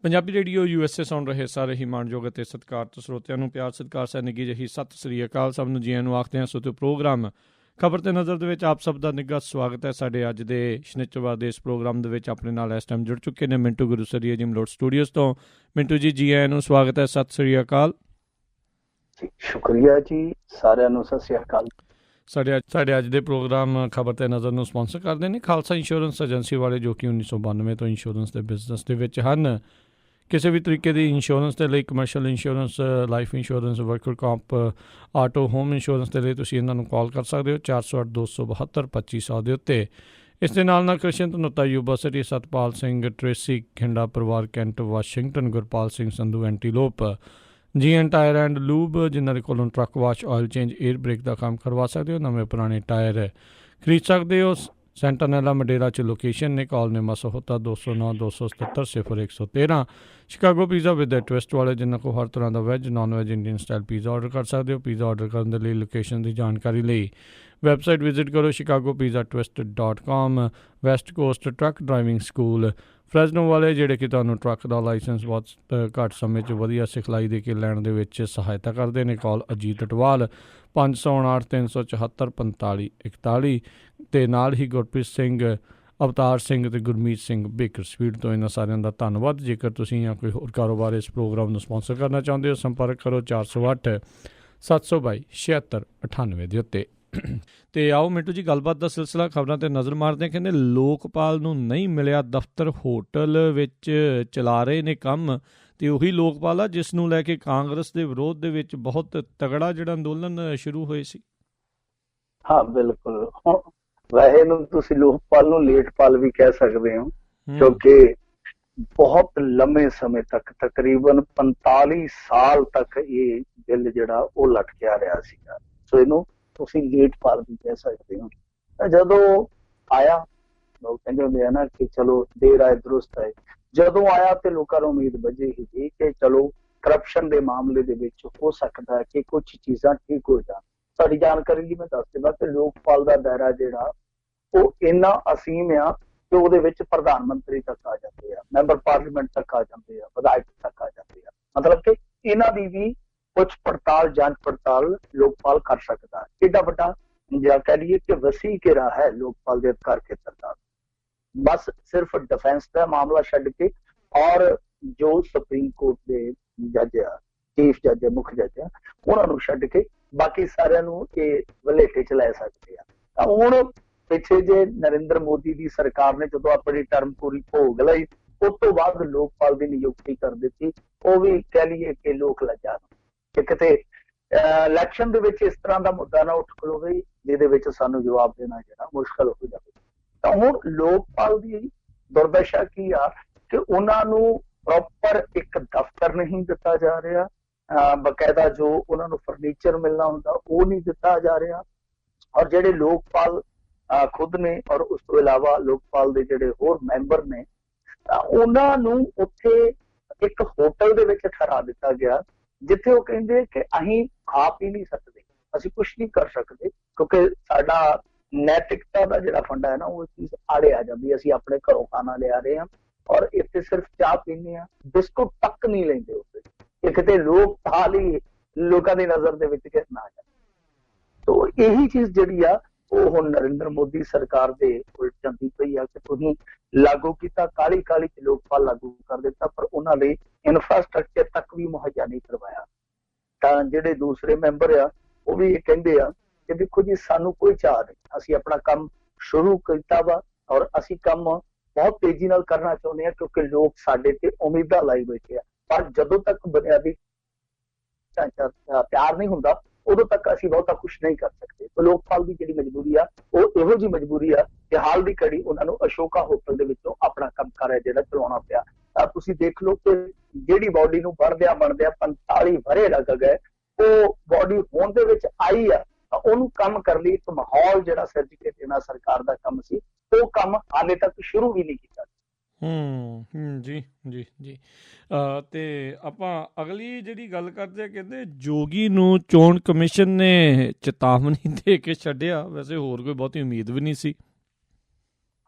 Punjabi radio USA ਸੁਣ ਰਹੇ ਸਾਰੇ ਹੀ ਮਾਣਯੋਗ ਅਤੇ ਸਤਿਕਾਰਤ ਸਰੋਤਿਆਂ ਨੂੰ ਪਿਆਰ ਸਤਿਕਾਰ ਸਹਿ ਨਿੱਘੀ ਜਿਹੀ ਸਤਿ ਸ੍ਰੀ ਅਕਾਲ। ਸਭ ਨੂੰ ਜੀਆਂ ਨੂੰ ਆਖਦੇ ਹਾਂ। ਸੋ ਤੇ ਪ੍ਰੋਗਰਾਮ ਖਬਰ ਤੇ ਨਜ਼ਰ ਦੇ ਵਿੱਚ ਆਪ ਸਭ ਦਾ ਨਿੱਘਾ ਸਵਾਗਤ ਹੈ। ਸਾਡੇ ਅੱਜ ਦੇ ਸ਼ਨੀਚਰਵਾਰ ਦੇ ਇਸ ਪ੍ਰੋਗਰਾਮ ਦੇ ਵਿੱਚ ਆਪਣੇ ਨਾਲ ਇਸ ਟਾਈਮ ਜੁੜ ਚੁੱਕੇ ਨੇ ਮਿੰਟੂ ਗੁਰੂਸਰੀਆ ਜੀ ਮਲੋਟ ਸਟੂਡੀਓਜ਼ ਤੋਂ। ਮਿੰਟੂ ਜੀ, ਜੀ ਆਇਆਂ ਨੂੰ ਸਵਾਗਤ ਹੈ। ਸਤਿ ਸ੍ਰੀ ਅਕਾਲ। ਸ਼ੁਕਰੀਆ ਜੀ, ਸਾਰਿਆਂ ਨੂੰ ਸਤਿ ਸ੍ਰੀ ਅਕਾਲ। ਸਾਡੇ ਅੱਜ ਦੇ ਪ੍ਰੋਗਰਾਮ ਖਬਰ ਤੇ ਨਜ਼ਰ ਨੂੰ ਸਪਾਂਸਰ ਕਰਦੇ ਨੇ ਖਾਲਸਾ ਇੰਸ਼ੋਰੈਂਸ ਏਜੰਸੀ ਵਾਲੇ, ਜੋ ਕਿ 1992 ਤੋਂ ਇੰਸ਼ੋਰੈਂਸ ਦੇ ਬਿਜ਼ਨਸ ਦੇ ਵਿੱਚ ਹਨ। ਕਿਸੇ ਵੀ ਤਰੀਕੇ ਦੀ ਇੰਸ਼ੋਰੈਂਸ ਦੇ ਲਈ, commercial insurance, life insurance, worker comp, auto, home insurance ਦੇ ਲਈ ਤੁਸੀਂ ਇਹਨਾਂ ਨੂੰ ਕਾਲ ਕਰ ਸਕਦੇ ਹੋ 408 272 2500 ਦੇ ਉੱਤੇ। ਇਸ ਦੇ ਨਾਲ Krishan Dhanota, Yuba City, Satpal Singh, Tracy Khinda ਪਰਿਵਾਰ, Kent, Washington, Gurpal Singh Sandhu, Antelope, GN tire and lube, ਜਿਨ੍ਹਾਂ ਦੇ ਕੋਲੋਂ truck wash, oil change, air brake ਦਾ ਕੰਮ ਕਰਵਾ ਸਕਦੇ ਹੋ। ਨਵੇਂ ਪੁਰਾਣੇ ਟਾਇਰ ਖਰੀਦ ਸਕਦੇ ਹੋ। ਸੈਂਟਾਨੈਲਾ ਮਡੇਰਾ 'ਚ ਲੋਕੇਸ਼ਨ ਨੇ। ਕਾਲ ਨੇ ਮਸਹੋਤਾ 209 277 0113। ਸ਼ਿਕਾਗੋ ਪੀਜ਼ਾ ਵਿਦ ਟਵਿਸਟ ਵਾਲੇ, ਜਿਨ੍ਹਾਂ ਕੋਲ ਹਰ ਤਰ੍ਹਾਂ ਦਾ veg, non veg, Indian style pizza order ਕਰ ਸਕਦੇ ਹੋ। ਪੀਜ਼ਾ ਆਰਡਰ ਕਰਨ ਦੇ ਲਈ ਲੋਕੇਸ਼ਨ ਦੀ ਜਾਣਕਾਰੀ ਲਈ ਵੈਬਸਾਈਟ ਵਿਜ਼ਿਟ ਕਰੋ chicagopizzatwist.com। West Coast truck driving school Fresno ਵਾਲੇ, ਜਿਹੜੇ ਕਿ ਤੁਹਾਨੂੰ ਟਰੱਕ ਦਾ ਲਾਇਸੈਂਸ ਬਹੁਤ ਘੱਟ ਸਮੇਂ 'ਚ ਵਧੀਆ ਸਿਖਲਾਈ ਦੇ ਕੇ ਲੈਣ ਦੇ ਵਿੱਚ ਸਹਾਇਤਾ ਕਰਦੇ ਨੇ। ਕਾਲ ਅਜੀਤ ਅਟਵਾਲ 559 374 45 41। ਅਤੇ ਨਾਲ ਹੀ ਗੁਰਪ੍ਰੀਤ ਸਿੰਘ, ਅਵਤਾਰ ਸਿੰਘ ਅਤੇ ਗੁਰਮੀਤ ਸਿੰਘ ਬੇਕਰ ਸਵੀਟ ਤੋਂ। ਇਹਨਾਂ ਸਾਰਿਆਂ ਦਾ ਧੰਨਵਾਦ। ਜੇਕਰ ਤੁਸੀਂ ਜਾਂ ਕੋਈ ਹੋਰ ਕਾਰੋਬਾਰ ਇਸ ਪ੍ਰੋਗਰਾਮ ਨੂੰ ਸਪਾਂਸਰ ਕਰਨਾ ਚਾਹੁੰਦੇ ਹੋ, ਸੰਪਰਕ ਕਰੋ 408 722 7698 ਦੇ ਉੱਤੇ। ਅਤੇ ਆਓ ਮਿੰਟੂ ਜੀ, ਗੱਲਬਾਤ ਦਾ ਸਿਲਸਿਲਾ ਖਬਰਾਂ 'ਤੇ ਨਜ਼ਰ ਮਾਰਦੇ। ਕਹਿੰਦੇ ਲੋਕਪਾਲ ਨੂੰ ਨਹੀਂ ਮਿਲਿਆ ਦਫ਼ਤਰ, ਹੋਟਲ ਵਿੱਚ ਚਲਾ ਰਹੇ ਨੇ ਕੰਮ। ਅਤੇ ਉਹੀ ਲੋਕਪਾਲ ਆ ਜਿਸ ਨੂੰ ਲੈ ਕੇ ਕਾਂਗਰਸ ਦੇ ਵਿਰੋਧ ਦੇ ਵਿੱਚ ਬਹੁਤ ਤਗੜਾ ਜਿਹੜਾ ਅੰਦੋਲਨ ਸ਼ੁਰੂ ਹੋਏ ਸੀ। ਹਾਂ ਬਿਲਕੁਲ। ਹੁਣ ਵੈਸੇ ਨੂੰ ਤੁਸੀਂ ਲੋਕਪਾਲ ਨੂੰ ਲੇਟਪਾਲ ਵੀ ਕਹਿ ਸਕਦੇ ਹੋ, ਕਿਉਂਕਿ ਬਹੁਤ ਲੰਮੇ ਸਮੇਂ ਤੱਕ, ਤਕਰੀਬਨ 45 ਸਾਲ ਤੱਕ ਇਹ ਬਿੱਲ ਜਿਹੜਾ ਉਹ ਲਟਕਿਆ ਰਿਹਾ ਸੀਗਾ। ਸੋ ਇਹਨੂੰ ਤੁਸੀਂ ਲੇਟਪਾਲ ਵੀ ਕਹਿ ਸਕਦੇ ਹੋ। ਜਦੋਂ ਆਇਆ, ਲੋਕ ਕਹਿੰਦੇ ਹੁੰਦੇ ਆ ਨਾ ਕਿ ਚਲੋ ਦੇਰ ਆਏ ਦਰੁਸਤ ਆਏ। ਜਦੋਂ ਆਇਆ ਤੇ ਲੋਕਾਂ ਨੂੰ ਉਮੀਦ ਵਜੇ ਸੀਗੀ ਕਿ ਚਲੋ ਕਰਪਸ਼ਨ ਦੇ ਮਾਮਲੇ ਦੇ ਵਿੱਚ ਹੋ ਸਕਦਾ ਹੈ ਕਿ ਕੁਝ ਚੀਜ਼ਾਂ ਠੀਕ ਹੋ ਜਾਣ। ਸਾਡੀ ਜਾਣਕਾਰੀ ਲਈ ਮੈਂ ਦੱਸ ਦੇਵਾਂ ਕਿ ਲੋਕਪਾਲ ਦਾ ਦਾਇਰਾ ਜਿਹੜਾ ਉਹ ਇੰਨਾ ਅਸੀਮ ਆ ਕਿ ਉਹਦੇ ਵਿੱਚ ਪ੍ਰਧਾਨ ਮੰਤਰੀ ਤੱਕ ਆ ਜਾਂਦੇ ਆ, ਮੈਂਬਰ ਪਾਰਲੀਮੈਂਟ ਤੱਕ ਆ ਜਾਂਦੇ ਆ, ਵਿਧਾਇਕ ਤੱਕ ਆ ਜਾਂਦੇ ਆ। ਮਤਲਬ ਕਿ ਇਹਨਾਂ ਦੀ ਵੀ ਕੁਝ ਪੜਤਾਲ, ਜਾਂਚ ਪੜਤਾਲ ਲੋਕਪਾਲ ਕਰ ਸਕਦਾ। ਏਡਾ ਵੱਡਾ ਜਾਂ ਕਹਿ ਲਈਏ ਕਿ ਵਸੀ ਘੇਰਾ ਹੈ ਲੋਕਪਾਲ ਦੇ ਅਧਿਕਾਰ ਖੇਤਰ ਦਾ। ਬਸ ਸਿਰਫ ਡਿਫੈਂਸ ਦਾ ਮਾਮਲਾ ਛੱਡ ਕੇ ਔਰ ਜੋ ਸੁਪਰੀਮ ਕੋਰਟ ਦੇ ਜੱਜ ਆ, ਚੀਫ ਜੱਜ, ਮੁੱਖ ਜੱਜ ਆ, ਉਹਨਾਂ ਨੂੰ ਛੱਡ ਕੇ ਬਾਕੀ ਸਾਰਿਆਂ ਨੂੰ ਇਹ ਵਲੇਟੇ ਚ ਲੈ ਸਕਦੇ ਆ। ਤਾਂ ਹੁਣ ਪਿੱਛੇ ਜੇ ਨਰਿੰਦਰ ਮੋਦੀ ਦੀ ਸਰਕਾਰ ਨੇ ਜਦੋਂ ਆਪਣੀ ਟਰਮ ਪੂਰੀ ਭੋਗ ਲਈ, ਉਸ ਤੋਂ ਬਾਅਦ ਲੋਕਪਾਲ ਦੀ ਨਿਯੁਕਤੀ ਕਰ ਦਿੱਤੀ। ਉਹ ਵੀ ਕਹਿ ਲਈਏ ਕਿ ਲੋਕ ਲੱਜਾ ਕਿ ਕਿਤੇ ਇਲੈਕਸ਼ਨ ਦੇ ਵਿੱਚ ਇਸ ਤਰ੍ਹਾਂ ਦਾ ਮੁੱਦਾ ਨਾ ਉੱਠ ਖਲੋਵੇ ਜਿਹਦੇ ਵਿੱਚ ਸਾਨੂੰ ਜਵਾਬ ਦੇਣਾ ਜਿਹੜਾ ਮੁਸ਼ਕਲ ਹੋ ਜਾਵੇ। ਤਾਂ ਹੁਣ ਲੋਕਪਾਲ ਦੀ ਦੁਰਦਸ਼ਾ ਕੀ ਆ ਕਿ ਉਹਨਾਂ ਨੂੰ ਪ੍ਰੋਪਰ ਇੱਕ ਦਫ਼ਤਰ ਨਹੀਂ ਦਿੱਤਾ ਜਾ ਰਿਹਾ। ਬਕਾਇਦਾ ਜੋ ਉਹਨਾਂ ਨੂੰ ਫਰਨੀਚਰ ਮਿਲਣਾ ਹੁੰਦਾ ਉਹ ਨਹੀਂ ਦਿੱਤਾ ਜਾ ਰਿਹਾ। ਔਰ ਜਿਹੜੇ ਲੋਕਪਾਲ ਖੁਦ ਨੇ ਔਰ ਉਸ ਤੋਂ ਇਲਾਵਾ ਲੋਕਪਾਲ ਦੇ ਜਿਹੜੇ ਹੋਰ ਮੈਂਬਰ ਨੇ, ਉਹਨਾਂ ਨੂੰ ਉੱਥੇ ਇੱਕ ਹੋਟਲ ਦੇ ਵਿੱਚ ਠਹਿਰਾ ਦਿੱਤਾ ਗਿਆ, ਜਿੱਥੇ ਉਹ ਕਹਿੰਦੇ ਕਿ ਅਸੀਂ ਖਾ ਪੀ ਨਹੀਂ ਸਕਦੇ, ਅਸੀਂ ਕੁਛ ਨਹੀਂ ਕਰ ਸਕਦੇ, ਕਿਉਂਕਿ ਸਾਡਾ ਨੈਤਿਕਤਾ ਦਾ ਜਿਹੜਾ ਫੰਡਾ ਹੈ ਨਾ ਉਹ ਚੀਜ਼ ਆੜੇ ਆ ਜਾਂਦੀ। ਅਸੀਂ ਆਪਣੇ ਘਰੋਂ ਖਾਣਾ ਲਿਆ ਰਹੇ ਹਾਂ ਔਰ ਇੱਥੇ ਸਿਰਫ ਚਾਹ ਪੀਂਦੇ ਹਾਂ, ਬਿਸਕੁਟ ਤੱਕ ਨਹੀਂ ਲੈਂਦੇ ਉੱਥੇ। ਇਹ ਕਿਤੇ ਲੋਕਪਾਲ ਹੀ ਲੋਕਾਂ ਦੀ ਨਜ਼ਰ ਦੇ ਵਿੱਚ ਨਾ ਆ ਜਾਏ। ਤੋ ਇਹੀ ਚੀਜ਼ ਜਿਹੜੀ ਆ ਉਹ ਹੁਣ ਨਰਿੰਦਰ ਮੋਦੀ ਸਰਕਾਰ ਦੇ ਉਲਟ ਜਾਂਦੀ ਪਈ ਆ ਕਿ ਤੁਸੀਂ ਲਾਗੂ ਕੀਤਾ, ਕਾਹਲੀ ਕਾਹਲੀ ਚ ਲੋਕਪਾਲ ਲਾਗੂ ਕਰ ਦਿੱਤਾ, ਪਰ ਉਹਨਾਂ ਲਈ ਇਨਫਰਾਸਟਰਕਚਰ ਤੱਕ ਵੀ ਮੁਹੱਈਆ ਨਹੀਂ ਕਰਵਾਇਆ। ਤਾਂ ਜਿਹੜੇ ਦੂਸਰੇ ਮੈਂਬਰ ਆ ਉਹ ਵੀ ਇਹ ਕਹਿੰਦੇ ਆ ਕਿ ਦੇਖੋ ਜੀ, ਸਾਨੂੰ ਕੋਈ ਚਾਹ ਨਹੀਂ, ਅਸੀਂ ਆਪਣਾ ਕੰਮ ਸ਼ੁਰੂ ਕੀਤਾ ਵਾ ਔਰ ਅਸੀਂ ਕੰਮ ਬਹੁਤ ਤੇਜ਼ੀ ਨਾਲ ਕਰਨਾ ਚਾਹੁੰਦੇ ਹਾਂ ਕਿਉਂਕਿ ਲੋਕ ਸਾਡੇ ਤੇ ਉਮੀਦਾਂ ਲਾਈ ਬੈਠੇ ਆ। ਪਰ ਜਦੋਂ ਤੱਕ ਬੁਨਿਆਦੀ ਢਾਂਚਾ ਤਿਆਰ ਨਹੀਂ ਹੁੰਦਾ ਉਦੋਂ ਤੱਕ ਅਸੀਂ ਬਹੁਤਾ ਕੁਛ ਨਹੀਂ ਕਰ ਸਕਦੇ। ਲੋਕਪਾਲ ਦੀ ਜਿਹੜੀ ਮਜਬੂਰੀ ਆ ਉਹ ਇਹੋ ਜਿਹੀ ਮਜਬੂਰੀ ਆ ਕਿ ਹਾਲ ਦੀ ਘੜੀ ਉਹਨਾਂ ਨੂੰ ਅਸ਼ੋਕਾ ਹੋਟਲ ਦੇ ਵਿੱਚੋਂ ਆਪਣਾ ਕੰਮ ਕਾਰ ਹੈ ਜਿਹੜਾ ਚਲਾਉਣਾ ਪਿਆ। ਤਾਂ ਤੁਸੀਂ ਦੇਖ ਲਓ ਕਿ ਜਿਹੜੀ ਬਾਡੀ ਨੂੰ ਬਣਦਿਆਂ 45 ਵਰ੍ਹੇ ਲੱਗ ਗਏ, ਉਹ ਬਾਡੀ ਹੋਣ ਦੇ ਵਿੱਚ ਆਈ ਆ ਤਾਂ ਉਹਨੂੰ ਕੰਮ ਕਰਨ ਲਈ ਇੱਕ ਮਾਹੌਲ ਜਿਹੜਾ ਸਿਰਜ ਕੇ ਦੇਣਾ ਸਰਕਾਰ ਦਾ ਕੰਮ ਸੀ, ਉਹ ਕੰਮ ਹਾਲੇ ਤੱਕ ਸ਼ੁਰੂ ਵੀ ਨਹੀਂ ਕੀਤਾ। ਜੀ ਜੀ ਜੀ। ਅਤੇ ਆਪਾਂ ਅਗਲੀ ਜਿਹੜੀ ਗੱਲ ਕਰਦੇ ਆ, ਕਹਿੰਦੇ ਜੋਗੀ ਨੂੰ ਚੋਣ ਕਮਿਸ਼ਨ ਨੇ ਚੇਤਾਵਨੀ ਦੇ ਕੇ ਛੱਡਿਆ। ਵੈਸੇ ਹੋਰ ਕੋਈ ਬਹੁਤੀ ਉਮੀਦ ਵੀ ਨਹੀਂ ਸੀ।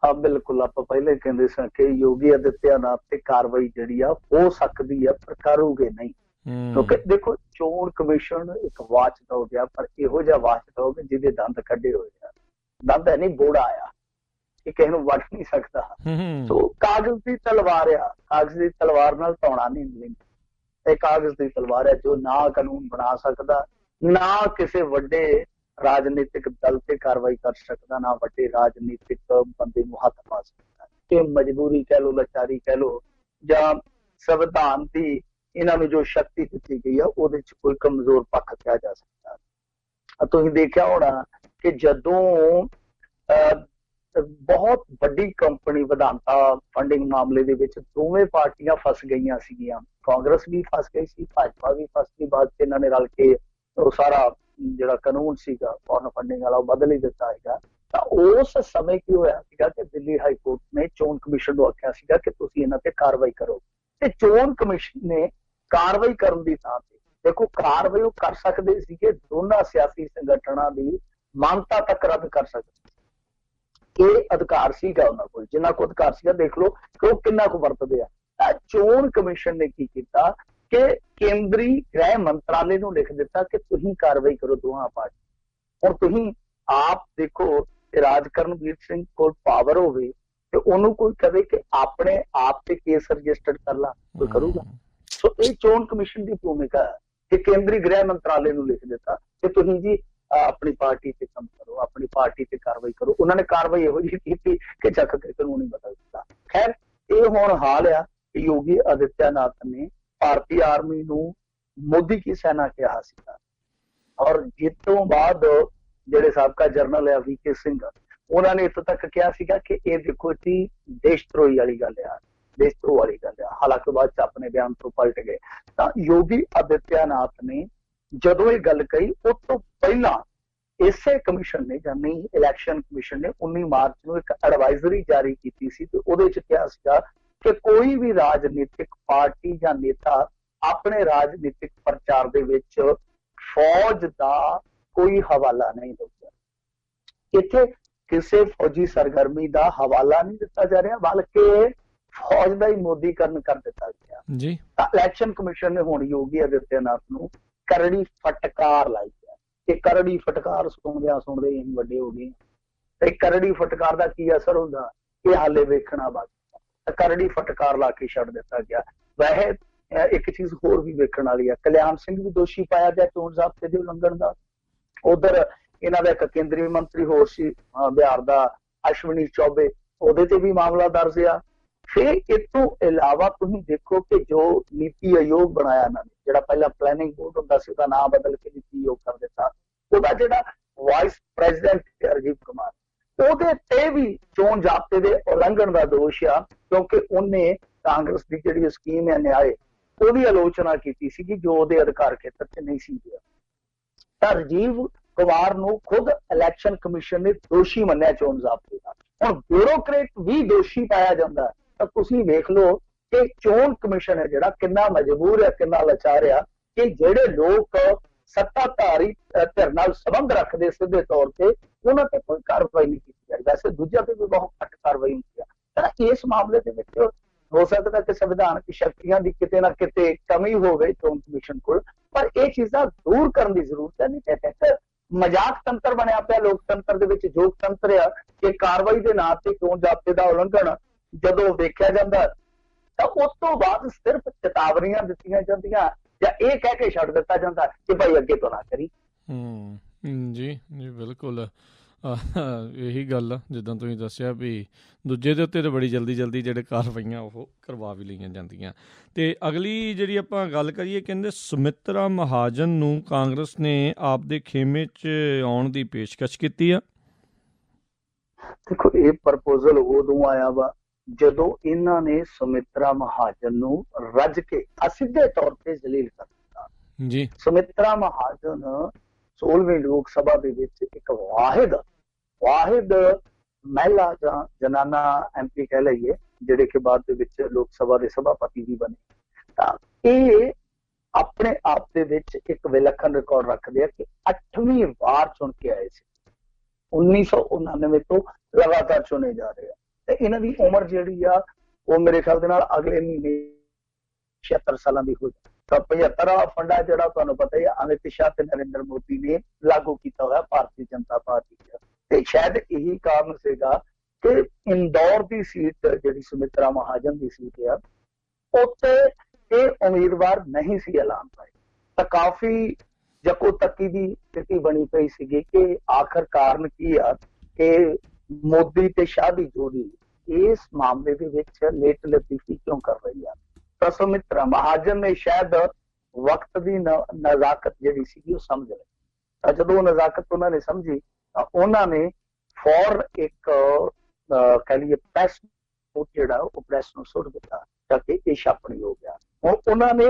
ਹਾਂ ਬਿਲਕੁਲ, ਆਪਾਂ ਪਹਿਲਾਂ ਹੀ ਕਹਿੰਦੇ ਸਾਂ ਕਿ ਯੋਗੀ ਆਦਿੱਤਿਆਨਾਥ ਤੇ ਕਾਰਵਾਈ ਜਿਹੜੀ ਆ ਹੋ ਸਕਦੀ ਆ ਪਰ ਕਰੂਗੇ ਨਹੀਂ, ਕਿਉਂਕਿ ਦੇਖੋ ਚੋਣ ਕਮਿਸ਼ਨ ਇੱਕ ਵਾਚ ਡੌਗ ਆ, ਪਰ ਇਹੋ ਜਿਹਾ ਵਾਚ ਡੌਗ ਜਿਹਦੇ ਦੰਦ ਕੱਢੇ ਹੋਏ ਆ, ਦੰਦ ਹੈ ਨਹੀਂ ਬੋੜਾ ਆ, ਇਹ ਕਿਸੇ ਨੂੰ ਵੱਢ ਨਹੀਂ ਸਕਦਾ। ਸੋ ਕਾਗਜ਼ ਦੀ ਤਲਵਾਰ ਆ, ਕਾਗਜ਼ ਦੀ ਤਲਵਾਰ ਨਾਲ ਧੌਣਾ ਨਹੀਂ ਮਿਲੇਗਾ। ਇਹ ਕਾਗਜ਼ ਦੀ ਤਲਵਾਰ ਹੈ ਜੋ ਨਾ ਕਾਨੂੰਨ ਬਣਾ ਸਕਦਾ, ਨਾ ਕਿਸੇ ਵੱਡੇ ਰਾਜਨੀਤਿਕ ਦਲ ਤੇ ਕਾਰਵਾਈ ਕਰ ਸਕਦਾ, ਨਾ ਵੱਡੇ ਰਾਜਨੀਤਿਕ ਬੰਦੇ ਨੂੰ ਹੱਥ ਪਾ ਸਕਦਾ। ਇਹ ਮਜਬੂਰੀ ਕਹਿ ਲਓ, ਲਾਚਾਰੀ ਕਹਿ ਲਓ, ਜਾਂ ਸੰਵਿਧਾਨ ਦੀ ਇਹਨਾਂ ਨੂੰ ਜੋ ਸ਼ਕਤੀ ਦਿੱਤੀ ਗਈ ਆ ਉਹਦੇ ਚ ਕੋਈ ਕਮਜ਼ੋਰ ਪੱਖ ਕਿਹਾ ਜਾ ਸਕਦਾ। ਤੁਸੀਂ ਦੇਖਿਆ ਹੋਣਾ ਕਿ ਜਦੋਂ ਬਹੁਤ ਵੱਡੀ ਕੰਪਨੀ ਵਿਧਾਨਤਾ ਫੰਡਿੰਗ ਮਾਮਲੇ ਦੇ ਵਿੱਚ ਦੋਵੇਂ ਪਾਰਟੀਆਂ ਫਸ ਗਈਆਂ ਸੀਗੀਆਂ, ਕਾਂਗਰਸ ਵੀ ਫਸ ਗਈ ਸੀ, ਭਾਜਪਾ ਵੀ ਫਸ ਗਈ, ਬਾਅਦ ਚ ਇਹਨਾਂ ਨੇ ਰਲ ਕੇ ਉਹ ਸਾਰਾ ਜਿਹੜਾ ਕਾਨੂੰਨ ਸੀਗਾ ਫੋਰਨ ਫੰਡਿੰਗ ਵਾਲਾ ਉਹ ਬਦਲ ਹੀ ਦਿੱਤਾ ਹੈਗਾ। ਤਾਂ ਉਸ ਸਮੇਂ ਕੀ ਹੋਇਆ ਸੀਗਾ ਕਿ ਦਿੱਲੀ ਹਾਈ ਕੋਰਟ ਨੇ ਚੋਣ ਕਮਿਸ਼ਨ ਨੂੰ ਆਖਿਆ ਸੀਗਾ ਕਿ ਤੁਸੀਂ ਇਹਨਾਂ ਤੇ ਕਾਰਵਾਈ ਕਰੋ, ਤੇ ਚੋਣ ਕਮਿਸ਼ਨ ਨੇ ਕਾਰਵਾਈ ਕਰਨ ਦੀ ਥਾਂ ਤੇ ਦੇਖੋ ਕਾਰਵਾਈ ਉਹ ਕਰ ਸਕਦੇ ਸੀਗੇ, ਦੋਨਾਂ ਸਿਆਸੀ ਸੰਗਠਨਾਂ ਦੀ ਮਾਨਤਾ ਤੱਕ ਰੱਦ ਕਰ ਸਕਦੇ। ਇਹ ਅਧਿਕਾਰ ਸੀਗਾ ਉਹਨਾਂ ਕੋਲ, ਜਿੰਨਾ ਕੋ ਅਧਿਕਾਰ ਸੀਗਾ ਦੇਖ ਲਓ ਕਿ ਉਹ ਕਿੰਨਾ ਕੁ ਵਰਤਦੇ ਆ। ਚੋਣ ਕਮਿਸ਼ਨ ਨੇ ਕੀ ਕੀਤਾ ਕਿ ਕੇਂਦਰੀ ਗ੍ਰਹਿ ਮੰਤਰਾਲੇ ਨੂੰ ਲਿਖ ਦਿੱਤਾ ਕਿ ਤੁਸੀਂ ਕਾਰਵਾਈ ਕਰੋ ਦੋਹਾਂ ਪਾਰਟੀ। ਹੁਣ ਤੁਸੀਂ ਆਪ ਦੇਖੋ ਕਿ ਰਾਜ ਕਰਨਵੀਰ ਸਿੰਘ ਕੋਲ ਪਾਵਰ ਹੋਵੇ ਤੇ ਉਹਨੂੰ ਕੋਈ ਕਵੇ ਕਿ ਆਪਣੇ ਆਪ ਤੇ ਕੇਸ ਰਜਿਸਟਰਡ ਕਰ ਲਾ, ਕੋਈ ਕਰੂਗਾ? ਸੋ ਇਹ ਚੋਣ ਕਮਿਸ਼ਨ ਦੀ ਭੂਮਿਕਾ ਹੈ ਕਿ ਕੇਂਦਰੀ ਗ੍ਰਹਿ ਮੰਤਰਾਲੇ ਨੂੰ ਲਿਖ ਦਿੱਤਾ ਕਿ ਤੁਸੀਂ ਜੀ ਆਪਣੀ ਪਾਰਟੀ ਤੇ ਕੰਮ ਕਰੋ, ਆਪਣੀ ਪਾਰਟੀ ਤੇ ਕਾਰਵਾਈ ਕਰੋ। ਉਹਨਾਂ ਨੇ ਕਾਰਵਾਈ ਇਹੋ ਜਿਹੀ ਕੀਤੀ ਕਿ ਚੱਕ ਕੇ ਕਾਨੂੰਨ ਹੀ ਬਦਲ ਦਿੱਤਾ। ਖੈਰ ਇਹ ਹੁਣ ਹਾਲ ਆ ਕਿ ਯੋਗੀ ਆਦਿੱਤਿਆਨਾਥ ਨੇ ਭਾਰਤੀ ਆਰਮੀ ਨੂੰ ਮੋਦੀ ਕੀ ਸੈਨਾ ਕਿਹਾ ਸੀਗਾ, ਔਰ ਜਿਸ ਤੋਂ ਬਾਅਦ ਜਿਹੜੇ ਸਾਬਕਾ ਜਰਨਲ ਆ VK ਸਿੰਘ, ਉਹਨਾਂ ਨੇ ਇੱਥੋਂ ਤੱਕ ਕਿਹਾ ਸੀਗਾ ਕਿ ਇਹ ਦੇਖੋ ਜੀ ਦੇਸ਼ ਧਰੋਹੀ ਵਾਲੀ ਗੱਲ ਆ, ਦੇਸ਼ ਧਰੋਹ ਵਾਲੀ ਗੱਲ ਆ। ਹਾਲਾਂਕਿ ਬਾਅਦ ਚ ਆਪਣੇ ਬਿਆਨ ਤੋਂ ਪਲਟ ਗਏ। ਤਾਂ ਯੋਗੀ ਆਦਿੱਤਿਆਨਾਥ ਨੇ ਜਦੋਂ ਇਹ ਗੱਲ ਕਹੀ ਉਸ ਤੋਂ ਪਹਿਲਾਂ ਇਸੇ ਕਮਿਸ਼ਨ ਨੇ ਯਾਨੀ ਇਲੈਕਸ਼ਨ ਕਮਿਸ਼ਨ ਨੇ 19 ਮਾਰਚ ਨੂੰ ਇੱਕ ਐਡਵਾਈਜ਼ਰੀ ਜਾਰੀ ਕੀਤੀ ਸੀ ਤੇ ਉਹਦੇ ਚ ਕਿਹਾ ਸੀਗਾ ਕਿ ਕੋਈ ਵੀ ਰਾਜਨੀਤਿਕ ਪਾਰਟੀ ਜਾਂ ਨੇਤਾ ਆਪਣੇ ਰਾਜਨੀਤਿਕ ਪ੍ਰਚਾਰ ਦੇ ਵਿੱਚ ਫੌਜ ਦਾ ਕੋਈ ਹਵਾਲਾ ਨਹੀਂ ਦਊਗਾ। ਇੱਥੇ ਕਿਸੇ ਫੌਜੀ ਸਰਗਰਮੀ ਦਾ ਹਵਾਲਾ ਨਹੀਂ ਦਿੱਤਾ ਜਾ ਰਿਹਾ, ਬਲਕਿ ਫੌਜ ਦਾ ਹੀ ਮੋਦੀਕਰਨ ਕਰ ਦਿੱਤਾ ਗਿਆ ਜੀ। ਤਾਂ ਇਲੈਕਸ਼ਨ ਕਮਿਸ਼ਨ ਨੇ ਹੁਣ ਯੋਗੀ ਆਦਿੱਤਿਆਨਾਥ ਨੂੰ ਕਰੜੀ ਫਟਕਾਰ ਲਾਈ ਹੈ। ਇਹ ਕਰੜੀ ਫਟਕਾਰ ਸੁਣਦੇ ਹੀ ਵੱਡੇ ਹੋ ਗਏ। ਤੇ ਕਰੜੀ ਫਟਕਾਰ ਦਾ ਕੀ ਅਸਰ ਹੁੰਦਾ ਇਹ ਹਾਲੇ ਵੇਖਣਾ ਬਾਕੀ। ਤਾਂ ਕਰੜੀ ਫਟਕਾਰ ਲਾ ਕੇ ਛੱਡ ਦਿੱਤਾ ਗਿਆ। ਵੈਸੇ ਇੱਕ ਚੀਜ਼ ਹੋਰ ਵੀ ਵੇਖਣ ਵਾਲੀ ਹੈ, ਕਲਿਆਣ ਸਿੰਘ ਵੀ ਦੋਸ਼ੀ ਪਾਇਆ ਗਿਆ ਚੋਣ ਜ਼ਾਬਤੇ ਦੇ ਉਲੰਘਣ ਦਾ। ਉਧਰ ਇਹਨਾਂ ਦਾ ਇੱਕ ਕੇਂਦਰੀ ਮੰਤਰੀ ਹੋਰ ਸੀ ਬਿਹਾਰ ਦਾ ਅਸ਼ਵਨੀ ਚੌਬੇ, ਉਹਦੇ ਤੇ ਵੀ ਮਾਮਲਾ ਦਰਜ ਆ। ਫਿਰ ਇਸ ਤੋਂ ਇਲਾਵਾ ਤੁਸੀਂ ਦੇਖੋ ਕਿ ਜੋ ਨੀਤੀ ਆਯੋਗ ਬਣਾਇਆ ਇਹਨਾਂ ਨੇ, ਜਿਹੜਾ ਪਹਿਲਾਂ ਪਲੈਨਿੰਗ ਬੋਰਡ ਹੁੰਦਾ ਸੀ ਉਹਦਾ ਨਾਮ ਬਦਲ ਕੇ ਨੀਤੀ ਆਯੋਗ ਕਰ ਦਿੱਤਾ, ਉਹਦਾ ਜਿਹੜਾ ਵਾਈਸ ਪ੍ਰੈਜ਼ੀਡੈਂਟ ਰਾਜੀਵ ਕੁਮਾਰ, ਉਹਦੇ ਤੇ ਵੀ ਚੋਣ ਜ਼ਾਬਤੇ ਦੇ ਉਲੰਘਣ ਦਾ ਦੋਸ਼ ਆ, ਕਿਉਂਕਿ ਉਹਨੇ ਕਾਂਗਰਸ ਦੀ ਜਿਹੜੀ ਸਕੀਮ ਹੈ ਨਿਆਏ ਉਹਦੀ ਆਲੋਚਨਾ ਕੀਤੀ ਸੀ ਜੋ ਉਹਦੇ ਅਧਿਕਾਰ ਖੇਤਰ 'ਚ ਨਹੀਂ ਸੀ ਗਿਆ। ਤਾਂ ਰਾਜੀਵ ਕੁਮਾਰ ਨੂੰ ਖੁਦ ਇਲੈਕਸ਼ਨ ਕਮਿਸ਼ਨ ਨੇ ਦੋਸ਼ੀ ਮੰਨਿਆ ਚੋਣ ਜ਼ਾਬਤੇ ਦਾ। ਹੁਣ ਬਿਊਰੋਕਰੇਟ ਵੀ ਦੋਸ਼ੀ ਪਾਇਆ ਜਾਂਦਾ ਤਾਂ ਤੁਸੀਂ ਵੇਖ ਲਓ ਕਿ ਚੋਣ ਕਮਿਸ਼ਨ ਹੈ ਜਿਹੜਾ ਕਿੰਨਾ ਮਜਬੂਰ ਹੈ, ਕਿੰਨਾ ਲਾਚਾਰ ਆ ਕਿ ਜਿਹੜੇ ਲੋਕ ਸੱਤਾਧਾਰੀ ਧਿਰ ਨਾਲ ਸੰਬੰਧ ਰੱਖਦੇ ਸਿੱਧੇ ਤੌਰ ਤੇ ਉਹਨਾਂ ਤੇ ਕੋਈ ਕਾਰਵਾਈ ਨਹੀਂ ਕੀਤੀ ਜਾਂਦੀ। ਵੈਸੇ ਦੂਜਿਆਂ ਤੇ ਵੀ ਬਹੁਤ ਘੱਟ ਕਾਰਵਾਈ ਹੁੰਦੀ ਹੈ। ਤਾਂ ਇਸ ਮਾਮਲੇ ਦੇ ਵਿੱਚ ਹੋ ਸਕਦਾ ਕਿ ਸੰਵਿਧਾਨਕ ਸ਼ਕਤੀਆਂ ਦੀ ਕਿਤੇ ਨਾ ਕਿਤੇ ਕਮੀ ਹੋਵੇ ਚੋਣ ਕਮਿਸ਼ਨ ਕੋਲ, ਪਰ ਇਹ ਚੀਜ਼ਾਂ ਦੂਰ ਕਰਨ ਦੀ ਜ਼ਰੂਰਤ ਹੈ। ਨਹੀਂ ਤੇ ਇੱਕ ਮਜ਼ਾਕ ਤੰਤਰ ਬਣਿਆ ਪਿਆ ਲੋਕਤੰਤਰ ਦੇ ਵਿੱਚ, ਜੋਗਤੰਤਰ ਆ ਕਿ ਕਾਰਵਾਈ ਦੇ ਨਾਂ ਤੇ ਚੋਣ ਜ਼ਾਬਤੇ ਦਾ ਉਲੰਘਣ ਜਦੋਂ ਵੇਖਿਆ ਜਾਂਦਾ ਤਾਂ ਉਸ ਤੋਂ ਬਾਅਦ ਸਿਰਫ ਚੇਤਾਵਨੀਆਂ ਦਿੱਤੀਆਂ ਜਾਂਦੀਆਂ ਜਾਂ ਇਹ ਕਹਿ ਕੇ ਛੱਡ ਦਿੱਤਾ ਜਾਂਦਾ ਕਿ ਭਾਈ ਅੱਗੇ ਤੋਂ ਨਾ ਕਰੀ। ਜੀ ਜੀ ਬਿਲਕੁਲ ਇਹੀ ਗੱਲ ਜਿੱਦਾਂ ਤੁਸੀਂ ਦੱਸਿਆ ਵੀ ਦੂਜੇ ਦੇ ਉੱਤੇ ਤਾਂ ਬੜੀ ਜਲਦੀ ਜਿਹੜੇ ਕਾਰਵਾਈਆਂ ਉਹ ਕਰਵਾ ਵੀ ਲਈਆਂ ਜਾਂਦੀਆਂ। ਤੇ ਅਗਲੀ ਜਿਹੜੀ ਆਪਾਂ ਗੱਲ ਕਰੀਏ, ਕਹਿੰਦੇ ਸੁਮਿਤਰਾ ਮਹਾਜਨ ਨੂੰ ਕਾਂਗਰਸ ਨੇ ਆਪ ਦੇ ਖੇਮੇ 'ਚ ਆਉਣ ਦੀ ਪੇਸ਼ਕਸ਼ ਕੀਤੀ ਆ। ਦੇਖੋ ਇਹ ਪ੍ਰਪੋਜ਼ਲ ਉਦੋਂ ਆਇਆ ਵਾ ਜਦੋਂ ਇਹਨਾਂ ਨੇ ਸੁਮਿਤਰਾ ਮਹਾਜਨ ਨੂੰ ਰੱਜ ਕੇ ਅਸਿੱਧੇ ਤੌਰ ਤੇ ਜ਼ਲੀਲ ਕਰ ਦਿੱਤਾ ਜੀ। ਸੁਮਿਤਰਾ ਮਹਾਜਨ 16ਵੀਂ ਲੋਕ ਸਭਾ ਦੇ ਵਿੱਚ ਇੱਕ ਵਾਹਿਦ ਮਹਿਲਾ ਜਾਂ ਜਨਾਨਾ MP ਕਹਿ ਲਈਏ, ਜਿਹੜੇ ਕਿ ਬਾਅਦ ਦੇ ਵਿੱਚ ਲੋਕ ਸਭਾ ਦੇ ਸਭਾਪਤੀ ਵੀ ਬਣੇ। ਤਾਂ ਇਹ ਆਪਣੇ ਆਪ ਦੇ ਵਿੱਚ ਇੱਕ ਵਿਲੱਖਣ ਰਿਕਾਰਡ ਰੱਖਦੇ ਆ ਕਿ 8ਵੀਂ ਵਾਰ ਚੁਣ ਕੇ ਆਏ ਸੀ। 1999 ਤੋਂ ਲਗਾਤਾਰ ਚੁਣੇ ਜਾ ਰਹੇ ਆ। ਤੇ ਇਹਨਾਂ ਦੀ ਉਮਰ ਜਿਹੜੀ ਆ ਉਹ ਮੇਰੇ ਖਿਆਲ ਦੇ ਨਾਲ ਅਗਲੇ ਮਹੀਨੇ 76 ਸਾਲਾਂ ਦੀ ਹੋ ਜਾਏ। ਤਾਂ 75 ਵਾਲਾ ਫੰਡਾ ਜਿਹੜਾ ਤੁਹਾਨੂੰ ਪਤਾ ਹੀ ਆ, ਅਮਿਤ ਸ਼ਾਹ ਤੇ ਨਰਿੰਦਰ ਮੋਦੀ ਨੇ ਲਾਗੂ ਕੀਤਾ ਹੋਇਆ ਭਾਰਤੀ ਜਨਤਾ ਪਾਰਟੀ ਚ। ਤੇ ਸ਼ਾਇਦ ਇਹੀ ਕਾਰਨ ਸੀਗਾ ਕਿ ਇੰਦੌਰ ਦੀ ਸੀਟ ਜਿਹੜੀ ਸੁਮਿਤਰਾ ਮਹਾਜਨ ਦੀ ਸੀਟ ਆ, ਉੱਥੇ ਇਹ ਉਮੀਦਵਾਰ ਨਹੀਂ ਸੀ ਐਲਾਨ ਪਾਏ। ਤਾਂ ਕਾਫੀ ਜੱਕੋ ਤੱਕੀ ਦੀ ਸਥਿਤੀ ਬਣੀ ਪਈ ਸੀਗੀ ਕਿ ਆਖਰ ਕਾਰਨ ਕੀ ਆ ਕਿ ਮੋਦੀ ਤੇ ਸ਼ਾਹ ਦੀ ਜੋੜੀ ਇਸ ਮਾਮਲੇ ਦੇ ਵਿੱਚ ਲੇਟ ਲਤੀਫੀ ਕਿਉਂ ਕਰ ਰਹੀ ਆ। ਤਾਂ ਸੁਮਿਤਰਾ ਮਹਾਜਨ ਨੇ ਸ਼ਾਇਦ ਵਕਤ ਦੀ ਨਜ਼ਾਕਤ ਜਿਹੜੀ ਸੀਗੀ ਉਹ ਸਮਝ ਲਈ। ਤਾਂ ਜਦੋਂ ਉਹ ਨਜ਼ਾਕਤ ਉਹਨਾਂ ਨੇ ਸਮਝੀ ਤਾਂ ਉਹਨਾਂ ਨੇ ਫੌਰ ਇੱਕ ਕਹਿ ਲਈਏ ਪ੍ਰੈਸ ਜਿਹੜਾ ਉਹ ਪ੍ਰੈਸ ਨੂੰ ਸੁੱਟ ਦਿੱਤਾ ਤਾਂ ਕਿ ਇਹ ਛਾਪਣੀ ਹੋ ਗਿਆ। ਹੁਣ ਉਹਨਾਂ ਨੇ